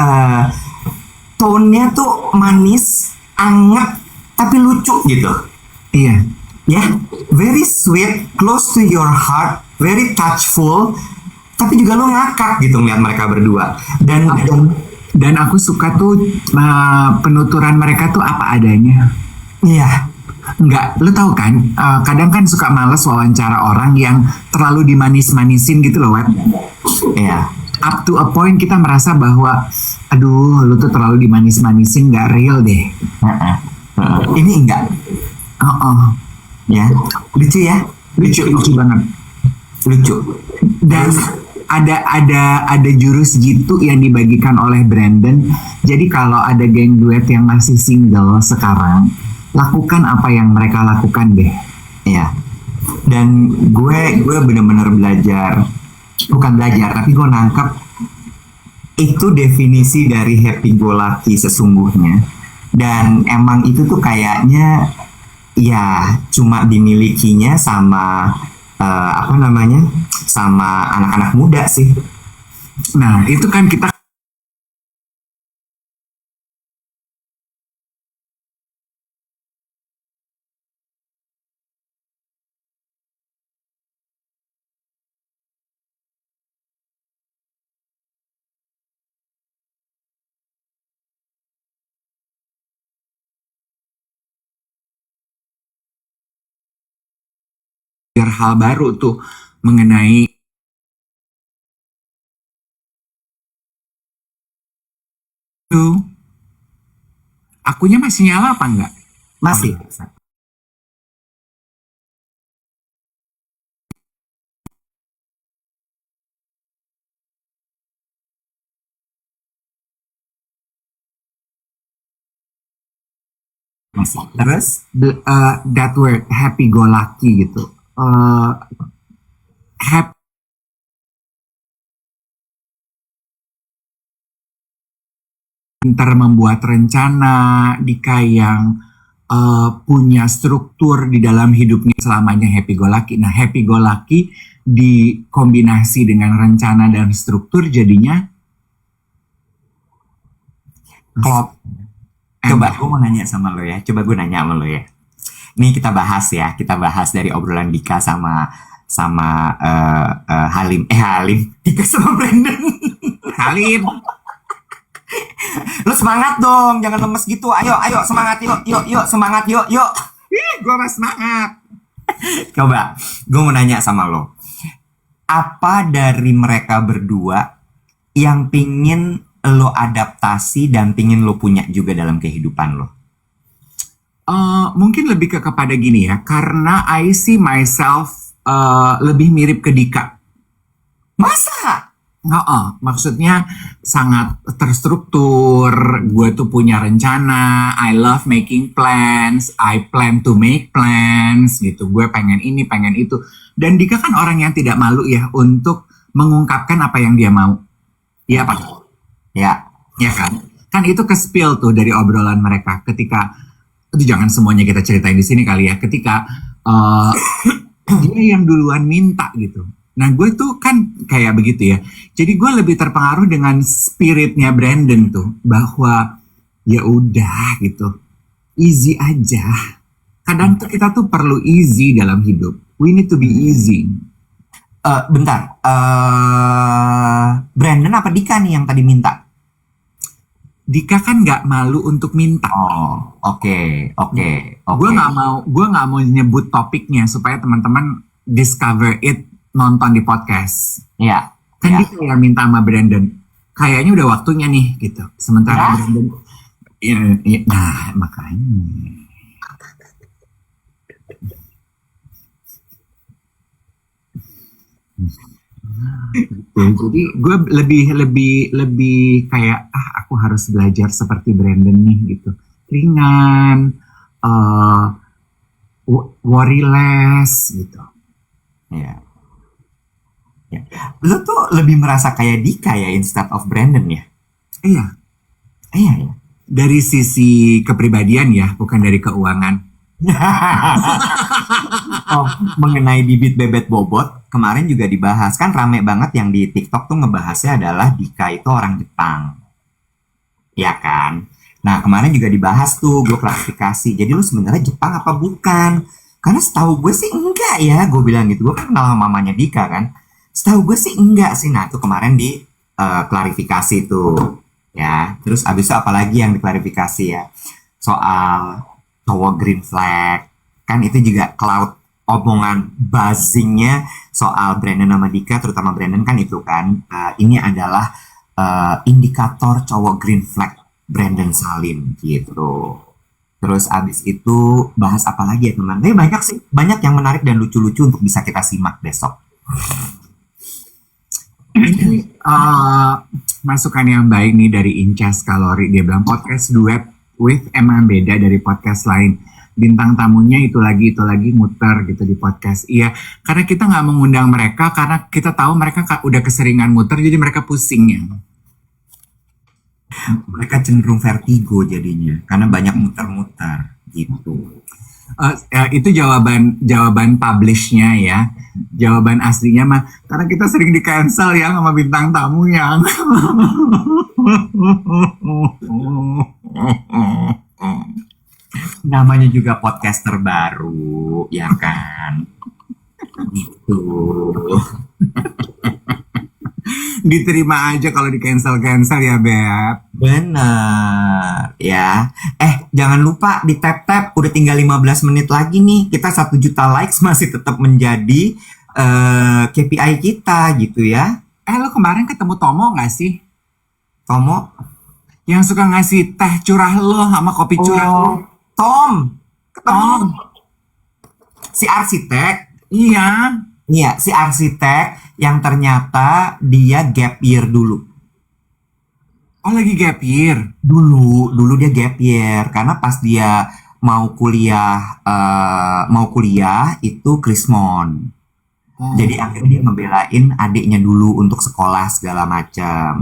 tone-nya tuh manis, anget, tapi lucu gitu. Iya. Ya, very sweet, close to your heart, very touchful, tapi juga lo ngakak gitu ngeliat mereka berdua. Dan aku suka tuh penuturan mereka tuh apa adanya. Iya. Enggak, lu tahu kan, kadang kan suka males wawancara orang yang terlalu dimanis-manisin gitu loh, Wet. Iya. Up to a point kita merasa bahwa, aduh, lu tuh terlalu dimanis-manisin, nggak real deh. Ini enggak. Ya, lucu ya, Lucu banget. lucu. Dan ada jurus jitu yang dibagikan oleh Brandon. Jadi kalau ada geng duet yang masih single sekarang, lakukan apa yang mereka lakukan deh. Iya. Dan gue bener-bener bukan belajar, tapi gue nangkep itu definisi dari happy go lucky sesungguhnya. Dan emang itu tuh kayaknya ya cuma dimilikinya sama sama anak-anak muda sih. Nah, itu kan kita belajar hal baru tuh mengenai itu. Akunya masih nyala apa enggak? Masih. Terus That word happy go lucky gitu. Happy pintar membuat rencana, Dika yang punya struktur di dalam hidupnya selamanya happy go lucky. Nah, happy go lucky dikombinasi dengan rencana dan struktur jadinya klop. coba gue mau nanya sama lo ya. Coba gue nanya sama lo ya. Ini kita bahas dari obrolan Dika sama Halim. Dika sama Brandon. Halim. Lo semangat dong, jangan lemes gitu. Ayo semangat yuk, semangat yuk. Gue mah semangat. Coba, gue mau nanya sama lo. Apa dari mereka berdua yang pingin lo adaptasi dan pingin lo punya juga dalam kehidupan lo? Mungkin lebih kepada gini ya, karena I see myself lebih mirip ke Dika. Masa? Maksudnya sangat terstruktur. Gue tuh punya rencana. I love making plans. I plan to make plans gitu. Gue pengen ini, pengen itu. Dan Dika kan orang yang tidak malu ya untuk mengungkapkan apa yang dia mau. Iya Pak? Ya, Ya kan? Kan itu ke-spill tuh dari obrolan mereka ketika itu jangan semuanya kita ceritain di sini kali ya. Ketika eh, dia yang duluan minta gitu. Nah gue tuh kan kayak begitu ya. Jadi gue lebih terpengaruh dengan spiritnya Brandon tuh bahwa ya udah gitu, easy aja. Kadang tuh kita tuh perlu easy dalam hidup. We need to be easy. bentar. Brandon apa Dika nih yang tadi minta? Dika kan nggak malu untuk minta. Oh, oke. Gue nggak mau nyebut topiknya supaya teman-teman discover it nonton di podcast. Ya. Kan Ya. Dika yang minta sama Brandon. Kayaknya udah waktunya nih gitu. Sementara Ya. Brandon, nah makanya. Jadi gue lebih kayak aku harus belajar seperti Brandon nih gitu. Ringan, worry less gitu. Ya. Ya. Lu tuh lebih merasa kayak Dika ya instead of Brandon ya? Iya, Iya ya. dari sisi kepribadian ya, bukan dari keuangan. Oh, mengenai bibit bebet bobot, kemarin juga dibahas. Kan rame banget yang di TikTok tuh ngebahasnya adalah Dika itu orang Jepang. Ya kan? Nah, kemarin juga dibahas tuh, gue klarifikasi. Jadi lu sebenarnya Jepang apa bukan? Karena setahu gue sih enggak ya, gue bilang gitu. Gue kan kenal sama mamanya Dika kan. Setahu gue sih enggak sih. Nah, itu kemarin di klarifikasi tuh. Ya, terus abis itu apalagi yang diklarifikasi ya? Soal cowok green flag. Kan itu juga cloud omongan buzzingnya soal Brandon sama Dika, terutama Brandon kan itu kan. Ini adalah indikator cowok green flag Brandon Salim gitu. Terus abis itu bahas apa lagi ya teman? Banyak sih, banyak yang menarik dan lucu-lucu untuk bisa kita simak besok. Ini masukan yang baik nih dari Incas Kalori. Dia bilang podcast duet with emang beda dari podcast lain. Bintang tamunya itu lagi muter gitu di podcast. Iya, karena kita nggak mengundang mereka karena kita tahu mereka udah keseringan muter jadi mereka pusing ya. Mereka cenderung vertigo jadinya karena banyak muter-muter gitu. Itu jawaban publishnya ya. Jawaban aslinya mah karena kita sering di cancel ya sama bintang tamu yang Namanya juga podcaster baru, ya kan? Gitu. diterima aja kalau di cancel ya Beb. Bener, ya. Jangan lupa di tap-tap, udah tinggal 15 menit lagi nih. Kita 1 juta likes masih tetap menjadi KPI kita gitu ya. Lo kemarin ketemu Tomo gak sih? Tomo? Yang suka ngasih teh curah lo sama kopi curah lo. Tom, ketemu Tom. si arsitek. Iya. Iya, si arsitek yang ternyata dia gap year dulu. Oh lagi gap year. Dulu dia gap year karena pas dia mau kuliah itu Krismon. Oh. Jadi akhirnya dia ngebelain adiknya dulu untuk sekolah segala macam.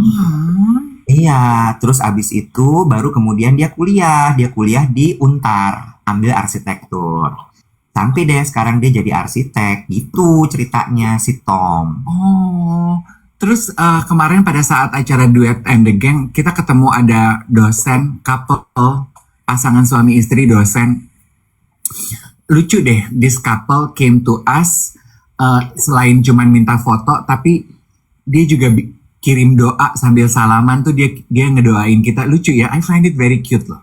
Iya, terus abis itu baru kemudian dia kuliah di Untar, ambil arsitektur. Sampai deh sekarang dia jadi arsitek, gitu ceritanya si Tom. Oh, terus kemarin pada saat acara Duet and the Gang, kita ketemu ada dosen, couple, pasangan suami istri dosen. Lucu deh, this couple came to us, selain cuman minta foto, tapi dia juga kirim doa sambil salaman tuh dia ngedoain kita. Lucu ya, I find it very cute loh.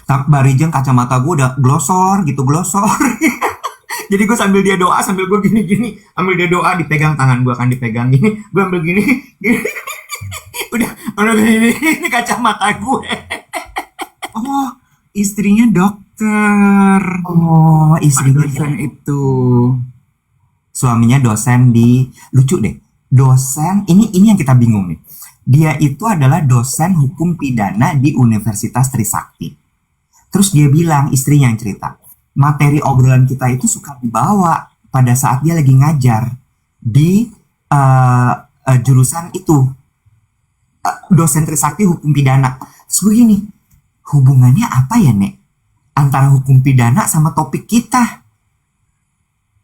Barijeng kacamata gue udah glosor. Jadi gue sambil dia doa, sambil gue gini, ambil dia doa, dipegang tangan gue, kan dipegang gini, gue ambil gini. udah gini, ini kacamata gue. Oh, istrinya dokter. Oh, istrinya Dosen itu. suaminya dosen di, lucu deh, dosen, ini yang kita bingung nih. Dia itu adalah dosen hukum pidana di Universitas Trisakti. Terus dia bilang, istrinya yang cerita, materi obrolan kita itu suka dibawa pada saat dia lagi ngajar di jurusan itu, dosen Trisakti hukum pidana. So gini, hubungannya apa ya, Nek? Antara hukum pidana sama topik kita.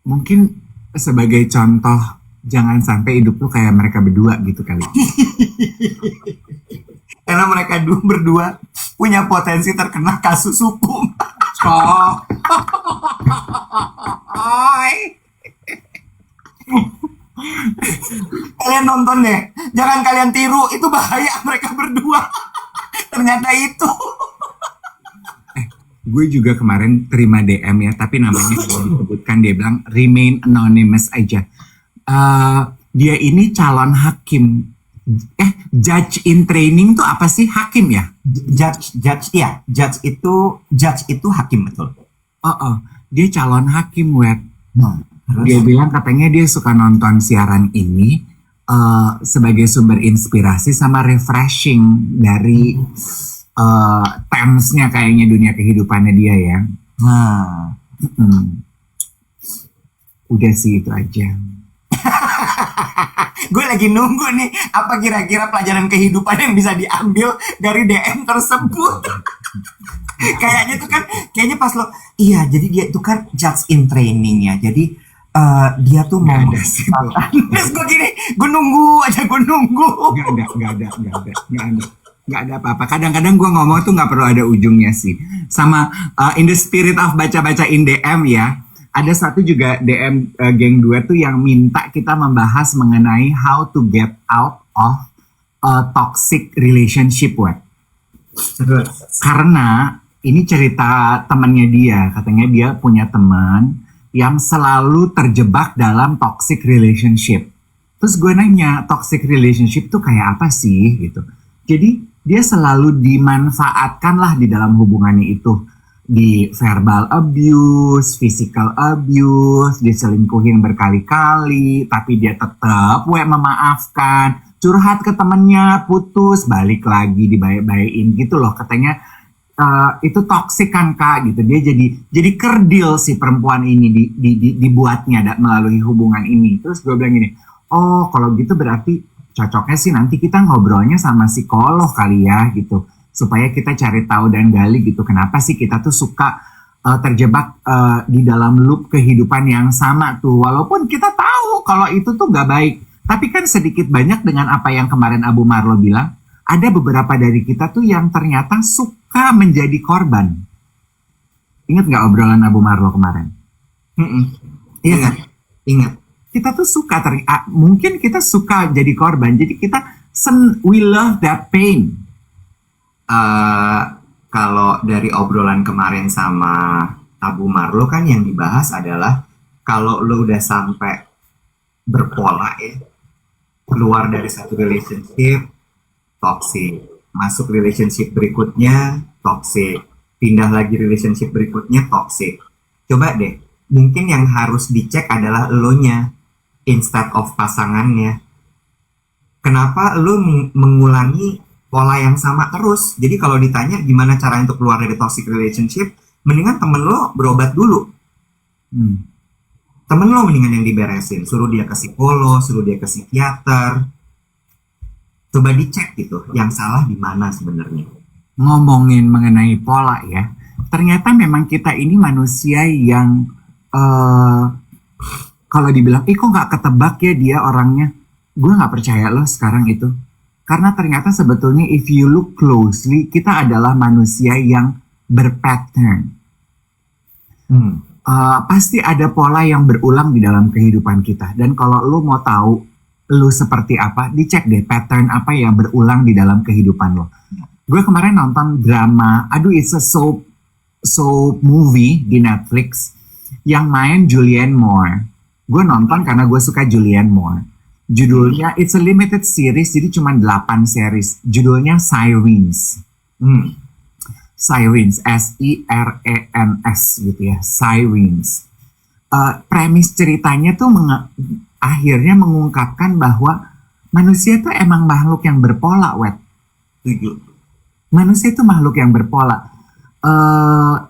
Mungkin sebagai contoh, jangan sampai hidup lu kayak mereka berdua gitu kali. Karena mereka berdua punya potensi terkena kasus hukum. Oh, Kalian nonton deh, jangan kalian tiru, itu bahaya mereka berdua. Ternyata itu. gue juga kemarin terima DM ya, tapi namanya tidak disebutkan. Dia bilang remain anonymous aja. Dia ini calon hakim. Judge in training tuh apa sih? Hakim ya? Judge itu hakim, betul. Dia calon hakim, Wet. Terus? Dia bilang katanya dia suka nonton siaran ini sebagai sumber inspirasi sama refreshing dari terms-nya kayaknya dunia kehidupannya dia ya. Nah, Udah sih itu aja. gue lagi nunggu nih, apa kira-kira pelajaran kehidupan yang bisa diambil dari DM tersebut. Kayaknya tuh kan, kayaknya pas lo, iya, jadi dia itu kan judge in training ya. Jadi dia tuh mau Nggak ada sih, Bro. terus gue gini, gue nunggu aja, gue nunggu. Nggak ada apa-apa. Kadang-kadang gue ngomong tuh nggak perlu ada ujungnya sih. Sama in the spirit of baca-baca in DM ya. Ada satu juga DM geng 2 tuh yang minta kita membahas mengenai how to get out of a toxic relationship, Wet. Karena ini cerita temannya dia. Katanya dia punya teman yang selalu terjebak dalam toxic relationship. Terus gue nanya, toxic relationship tuh kayak apa sih gitu. Jadi dia selalu dimanfaatkan lah di dalam hubungannya itu. Di verbal abuse, physical abuse, diselingkuhin berkali-kali, tapi dia tetap memaafkan. Curhat ke temennya, putus, balik lagi, dibaik-baikin gitu loh. Katanya itu toksik kan Kak gitu. Dia jadi kerdil si perempuan ini dibuatnya melalui hubungan ini. Terus gue bilang gini, oh kalau gitu berarti cocoknya sih nanti kita ngobrolnya sama psikolog kali ya gitu, supaya kita cari tahu dan gali gitu kenapa sih kita tuh suka terjebak di dalam loop kehidupan yang sama tuh, walaupun kita tahu kalau itu tuh gak baik. Tapi kan sedikit banyak dengan apa yang kemarin Abu Marlo bilang, ada beberapa dari kita tuh yang ternyata suka menjadi korban. Ingat gak obrolan Abu Marlo kemarin? Iya kan? Ingat. Kita tuh suka, mungkin kita suka jadi korban, jadi kita we love that pain. Kalau dari obrolan kemarin sama Abu Marlo kan yang dibahas adalah kalau lo udah sampai berpola ya, keluar dari satu relationship toxic, masuk relationship berikutnya toxic, pindah lagi relationship berikutnya toxic. Coba deh, mungkin yang harus dicek adalah elonya instead of pasangannya. Kenapa lo mengulangi pola yang sama terus? Jadi kalau ditanya gimana cara untuk keluar dari toxic relationship, mendingan temen lo berobat dulu. Temen lo mendingan yang diberesin, suruh dia ke psikolog, suruh dia ke psikiater. Coba dicek gitu, yang salah di mana sebenarnya. Ngomongin mengenai pola ya, ternyata memang kita ini manusia yang kalau dibilang, kok nggak ketebak ya dia orangnya, gue nggak percaya loh sekarang itu. Karena ternyata sebetulnya if you look closely, kita adalah manusia yang berpattern. Pasti ada pola yang berulang di dalam kehidupan kita. Dan kalau lo mau tahu lo seperti apa, dicek deh pattern apa yang berulang di dalam kehidupan lo. Gue kemarin nonton drama, it's a soap movie di Netflix yang main Julianne Moore. Gue nonton karena gue suka Julianne Moore. Judulnya, it's a limited series, jadi cuma 8 series. Judulnya Sirens. Sirens, S-I-R-E-N-S gitu ya, Sirens. Premis ceritanya tuh akhirnya mengungkapkan bahwa manusia itu emang makhluk yang berpola, Wet. Setuju. Manusia itu makhluk yang berpola.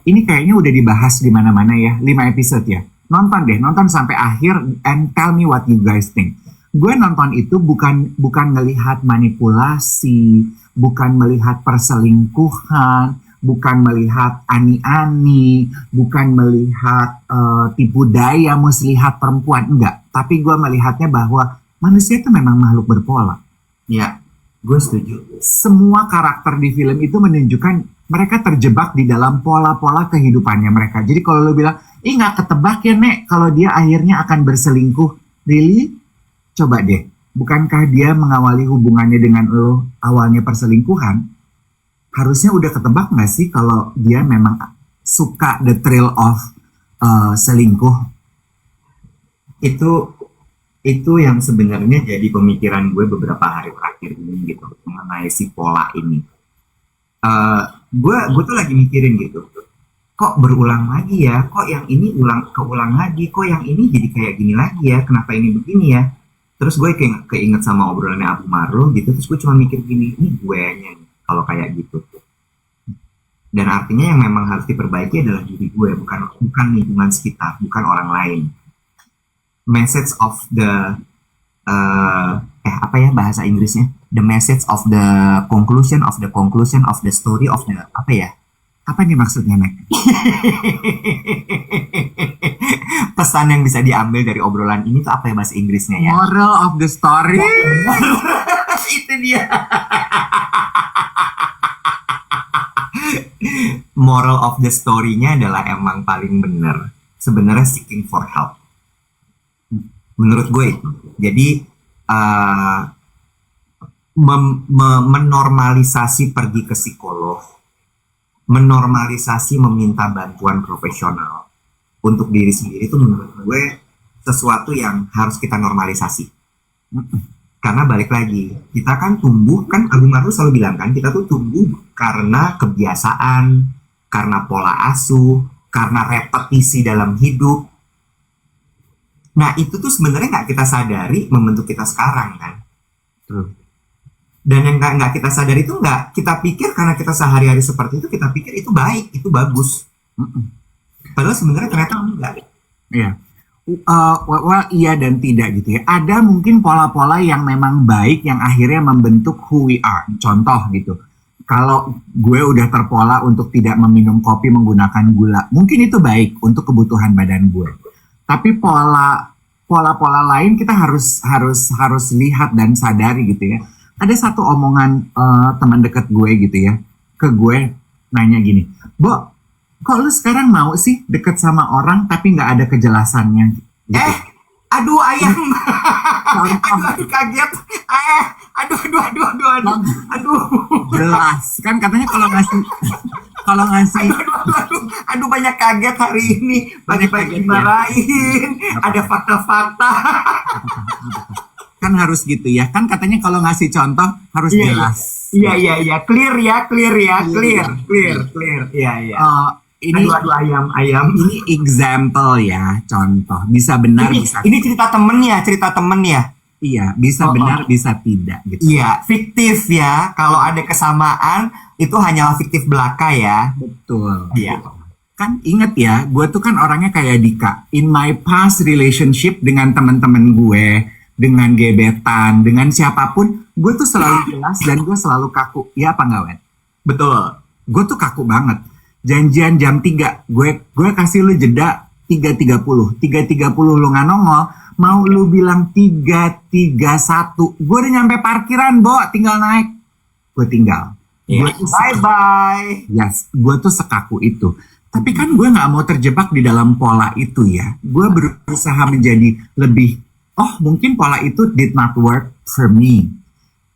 Ini kayaknya udah dibahas di mana-mana ya, 5 episode ya. Nonton sampai akhir and tell me what you guys think. Gue nonton itu bukan melihat manipulasi, bukan melihat perselingkuhan, bukan melihat ani-ani, bukan melihat tipu daya muslihat perempuan, enggak. Tapi gue melihatnya bahwa manusia itu memang makhluk berpola. Ya, gue setuju. Semua karakter di film itu menunjukkan mereka terjebak di dalam pola-pola kehidupannya mereka. Jadi kalau lo bilang, nggak ketebak ya Nek, kalau dia akhirnya akan berselingkuh. Really? Coba deh, bukankah dia mengawali hubungannya dengan lo awalnya perselingkuhan? Harusnya udah ketebak nggak sih kalau dia memang suka the thrill of selingkuh? Itu yang sebenarnya jadi pemikiran gue beberapa hari terakhir ini gitu mengenai si pola ini. Gue tuh lagi mikirin gitu, kok berulang lagi ya, kok yang ini keulang lagi, kok yang ini jadi kayak gini lagi ya, kenapa ini begini ya. Terus gue keinget sama obrolannya Abu Marlo gitu, terus gue cuma mikir gini, ini gue nya kalau kayak gitu. Dan artinya yang memang harus diperbaiki adalah diri gue, bukan lingkungan sekitar, bukan orang lain. Message of the apa ya bahasa Inggrisnya? The message of the conclusion of the story of the apa ya? Apa nih maksudnya, Nek? Pesan yang bisa diambil dari obrolan ini tuh apa ya bahasa Inggrisnya ya? Moral of the story. Itu dia. Moral of the story-nya adalah emang paling benar. Sebenarnya seeking for help. Menurut gue itu. Jadi menormalisasi pergi ke psikolog, menormalisasi meminta bantuan profesional untuk diri sendiri itu menurut gue sesuatu yang harus kita normalisasi. Karena balik lagi, kita kan tumbuh, kan Agung Marlo selalu bilang kan, kita tuh tumbuh karena kebiasaan, karena pola asuh, karena repetisi dalam hidup. Nah itu tuh sebenarnya nggak kita sadari membentuk kita sekarang kan. Dan yang nggak kita sadari itu nggak kita pikir karena kita sehari-hari seperti itu, kita pikir itu baik, itu bagus. Padahal sebenarnya ternyata enggak. Iya. Well, iya dan tidak gitu ya. Ada mungkin pola-pola yang memang baik yang akhirnya membentuk who we are. Contoh gitu. Kalau gue udah terpola untuk tidak meminum kopi menggunakan gula, mungkin itu baik untuk kebutuhan badan gue. Tapi pola-pola lain kita harus lihat dan sadari gitu ya. Ada satu omongan teman dekat gue gitu ya, ke gue nanya gini, Bo, kok lu sekarang mau sih deket sama orang tapi nggak ada kejelasannya? Gitu. Aduh ayam, aduh kaget, aduh. Jelas kan katanya kalau ngasih aduh banyak kaget hari ini, pagi-pagi dimarahin, ada fakta-fakta. Kan harus gitu ya, kan katanya kalau ngasih contoh harus jelas. Iya, clear. Iya. Ini ayam. Ini example ya, contoh. Bisa benar, bisa ini cerita temen ya. Iya, bisa benar, bisa tidak gitu. Iya, fiktif ya. Kalau ada kesamaan itu hanyalah fiktif belaka ya. Betul. Iya. Kan inget ya, gue tuh kan orangnya kayak Dika. In my past relationship dengan teman-teman gue, dengan gebetan, dengan siapapun, gue tuh selalu jelas dan gue selalu kaku. Iya apa enggak, Wen? Betul. Gue tuh kaku banget. Janjian jam 3, gue kasih lu jeda 3.30 lu nggak nongol, mau lu bilang 3.31, gue udah nyampe parkiran, Bo, tinggal naik, gue tinggal. Bye. Yes, gue tuh sekaku itu. Tapi kan gue nggak mau terjebak di dalam pola itu ya. Gue berusaha menjadi lebih, mungkin pola itu did not work for me.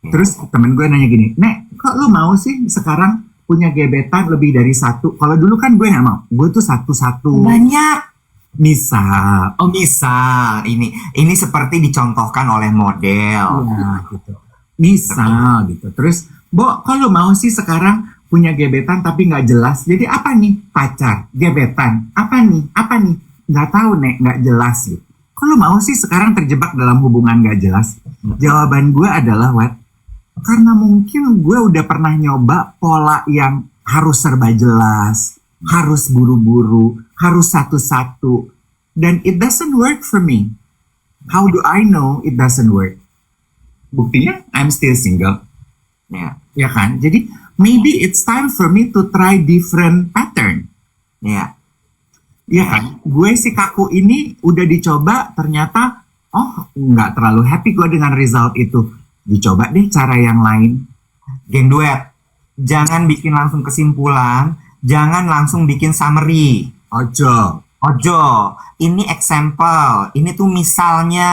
Terus temen gue nanya gini, Nek, kok lu mau sih sekarang punya gebetan lebih dari satu? Kalau dulu kan gue nggak mau, gue tuh satu-satu. Banyak. Misal. Misal. Ini seperti dicontohkan oleh model. Iya, gitu. Misal gitu. Terus, Bo, kok lu mau sih sekarang punya gebetan tapi nggak jelas? Jadi apa nih? Pacar, gebetan, apa nih? Nggak tahu, Nek, nggak jelas gitu. Kok kok lu mau sih sekarang terjebak dalam hubungan gak jelas? Jawaban gue adalah, Wet, karena mungkin gue udah pernah nyoba pola yang harus serba jelas, harus buru-buru, harus satu-satu, dan it doesn't work for me. How do I know it doesn't work? Buktinya, I'm still single. Ya kan? Jadi, maybe it's time for me to try different pattern. Ya kan? Gue si kaku ini udah dicoba, ternyata, nggak terlalu happy gue dengan result itu. Dicoba deh cara yang lain. Geng duet, jangan bikin langsung kesimpulan, jangan langsung bikin summary. Ojo. Ini example, ini tuh misalnya,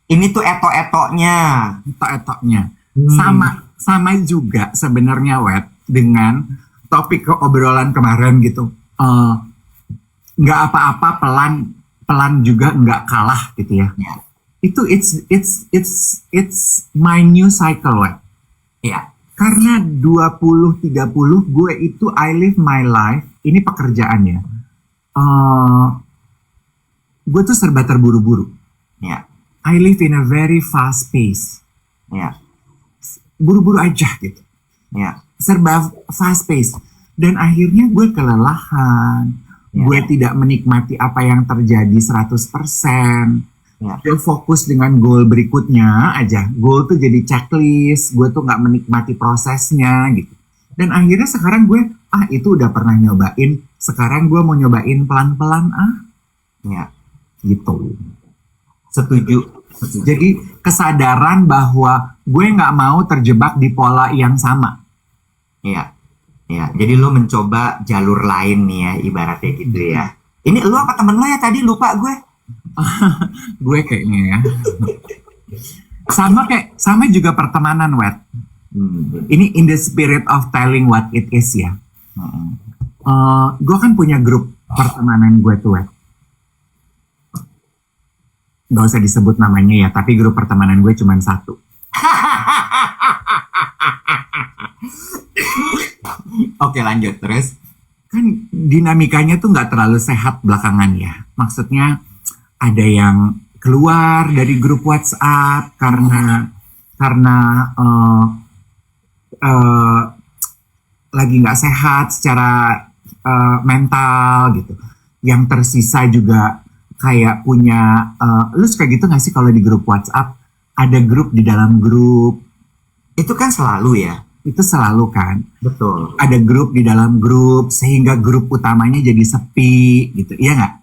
ini tuh etok-etoknya. Sama juga sebenarnya, Wet, dengan topik obrolan kemarin gitu. Nggak apa-apa, pelan juga nggak kalah gitu ya. Itu it's my new cycle, Wet. Karena 20-30 gue itu I live my life, ini pekerjaannya. Gue tuh serba terburu-buru. I live in a very fast pace. Buru-buru aja gitu. Serba fast pace. Dan akhirnya gue kelelahan. Gue tidak menikmati apa yang terjadi 100%. Gue fokus dengan goal berikutnya aja. Goal tuh jadi checklist. Gue tuh gak menikmati prosesnya gitu. Dan akhirnya sekarang gue, itu udah pernah nyobain. Sekarang gue mau nyobain pelan-pelan gitu. Setuju. Jadi kesadaran bahwa gue gak mau terjebak di pola yang sama. Jadi lo mencoba jalur lain nih ya, ibaratnya gitu ya. Ini lo apa temen lo ya tadi, lupa gue. Gue kayaknya ya. Sama juga pertemanan, Wet. Ini in the spirit of telling what it is ya. Gue kan punya grup pertemanan gue tuh, Wet. Gak usah disebut namanya ya, tapi grup pertemanan gue cuma satu. Oke, lanjut terus. Kan dinamikanya tuh nggak terlalu sehat belakangan ya. Maksudnya ada yang keluar dari grup WhatsApp karena lagi nggak sehat secara mental gitu. Yang tersisa juga kayak punya, lu suka gitu nggak sih kalau di grup WhatsApp ada grup di dalam grup? Itu kan selalu ya. Itu selalu kan. Betul. Ada grup di dalam grup sehingga grup utamanya jadi sepi gitu. Iya nggak?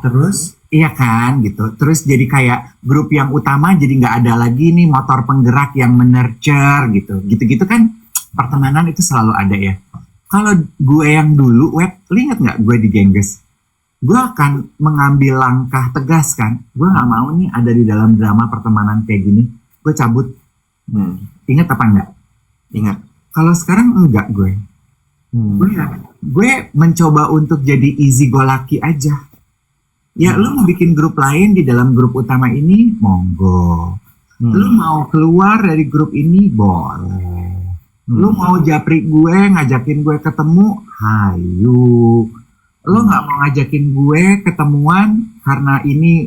Terus? Iya kan gitu. Terus jadi kayak grup yang utama jadi nggak ada lagi nih motor penggerak yang menurture gitu. Gitu-gitu kan pertemanan itu selalu ada ya. Kalau gue yang dulu, Web, lu inget nggak gue di Gengges? Gue akan mengambil langkah tegas kan. Gue nggak mau nih ada di dalam drama pertemanan kayak gini. Gue cabut. Ingat apa enggak? Ingat. Kalau sekarang enggak gue. Gue mencoba untuk jadi easy go lucky aja. Ya lu mau bikin grup lain di dalam grup utama ini, monggo. Lu mau keluar dari grup ini, boleh. Lu mau japri gue, ngajakin gue ketemu, hayu. Lu nggak mau ngajakin gue ketemuan karena ini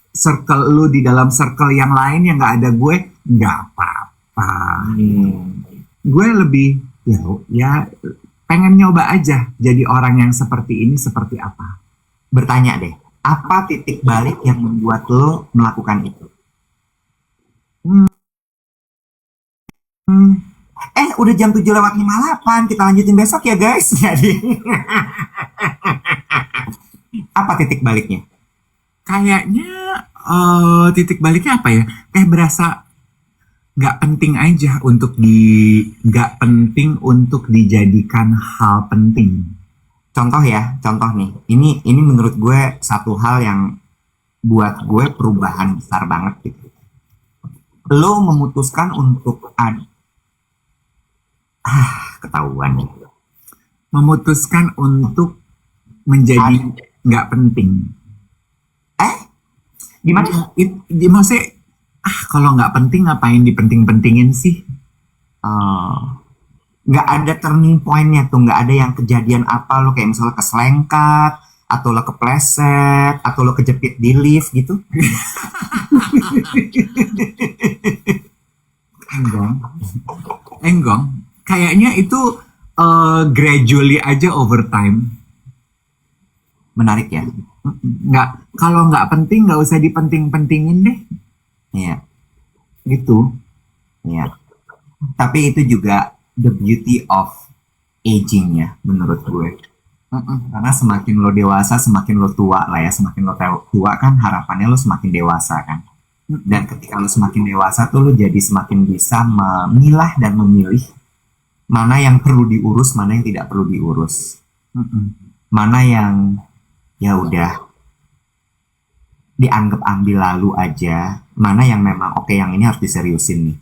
circle lu di dalam circle yang lain yang nggak ada gue, nggak apa-apa. Gue lebih ya pengen nyoba aja jadi orang yang seperti ini seperti apa. Bertanya deh, apa titik balik yang membuat lo melakukan itu? Udah jam 7:58, kita lanjutin besok ya guys. Jadi apa titik baliknya? Kayaknya titik baliknya apa ya? Kayak berasa nggak penting aja nggak penting untuk dijadikan hal penting. Contoh nih. Ini menurut gue satu hal yang buat gue perubahan besar banget gitu. Lo memutuskan untuk ketahuan nih. Memutuskan untuk menjadi nggak penting. Gimana? Maksudnya kalau nggak penting ngapain dipenting-pentingin sih? Nggak ada turning point-nya tuh, nggak ada yang kejadian apa lo kayak misalnya keselengkat atau lo kepleset, atau lo kejepit di lift gitu? Enggong. Kayaknya itu gradually aja over time. Menarik ya? Kalau nggak penting nggak usah dipenting-pentingin deh. Iya, Gitu. iya. Tapi itu juga the beauty of aging ya, menurut gue. Karena semakin lo dewasa, semakin lo tua lah ya. Semakin lo tua kan harapannya lo semakin dewasa kan. Dan ketika lo semakin dewasa tuh lo jadi semakin bisa memilah dan memilih mana yang perlu diurus, mana yang tidak perlu diurus. Mana yang ya udah dianggap ambil lalu aja, mana yang memang oke, yang ini harus diseriusin nih.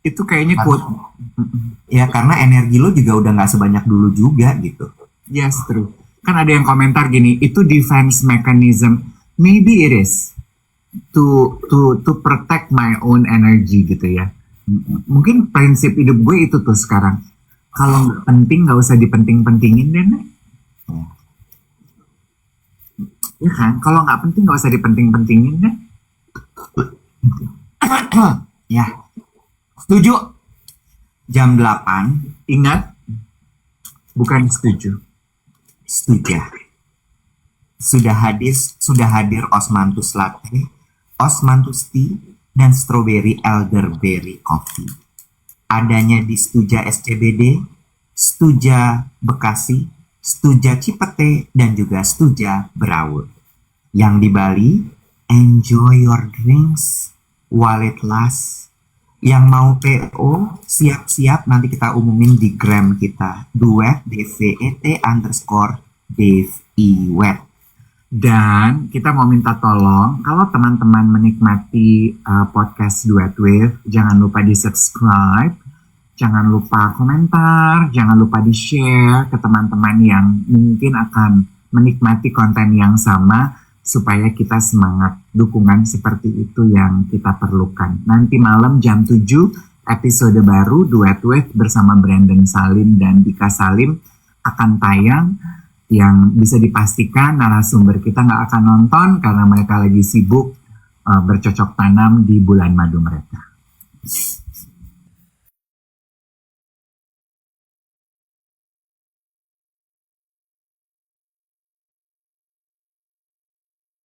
Itu kayaknya quote. Ya karena energi lo juga udah nggak sebanyak dulu juga gitu. Yes, true. Kan ada yang komentar gini, itu defense mechanism. Maybe it is to protect my own energy gitu ya. Mungkin prinsip hidup gue itu tuh sekarang. Kalau nggak penting nggak usah dipenting-pentingin deh, Nek. Ya kan, kalau nggak penting nggak usah dipenting-pentingin deh. Ya, setuju. Jam 8, Ingat, bukan setuju. setuju. Sudah hadir Osmanthus Latte, Osmanthus Tea, dan Strawberry Elderberry Coffee. Adanya di Stuja SCBD, Stuja Bekasi, Stuja Cipete, dan juga Stuja Berawul. Yang di Bali, enjoy your drinks while it lasts. Yang mau PO, siap-siap, nanti kita umumin di gram kita, duet DVET_DavEwet. Dan kita mau minta tolong, kalau teman-teman menikmati podcast Duet With, jangan lupa di subscribe, jangan lupa komentar, jangan lupa di share ke teman-teman yang mungkin akan menikmati konten yang sama, supaya kita semangat. Dukungan seperti itu yang kita perlukan. Nanti malam jam 7, episode baru Duet With bersama Brandon Salim dan Dika Salim akan tayang, yang bisa dipastikan narasumber kita nggak akan nonton karena mereka lagi sibuk bercocok tanam di bulan madu mereka.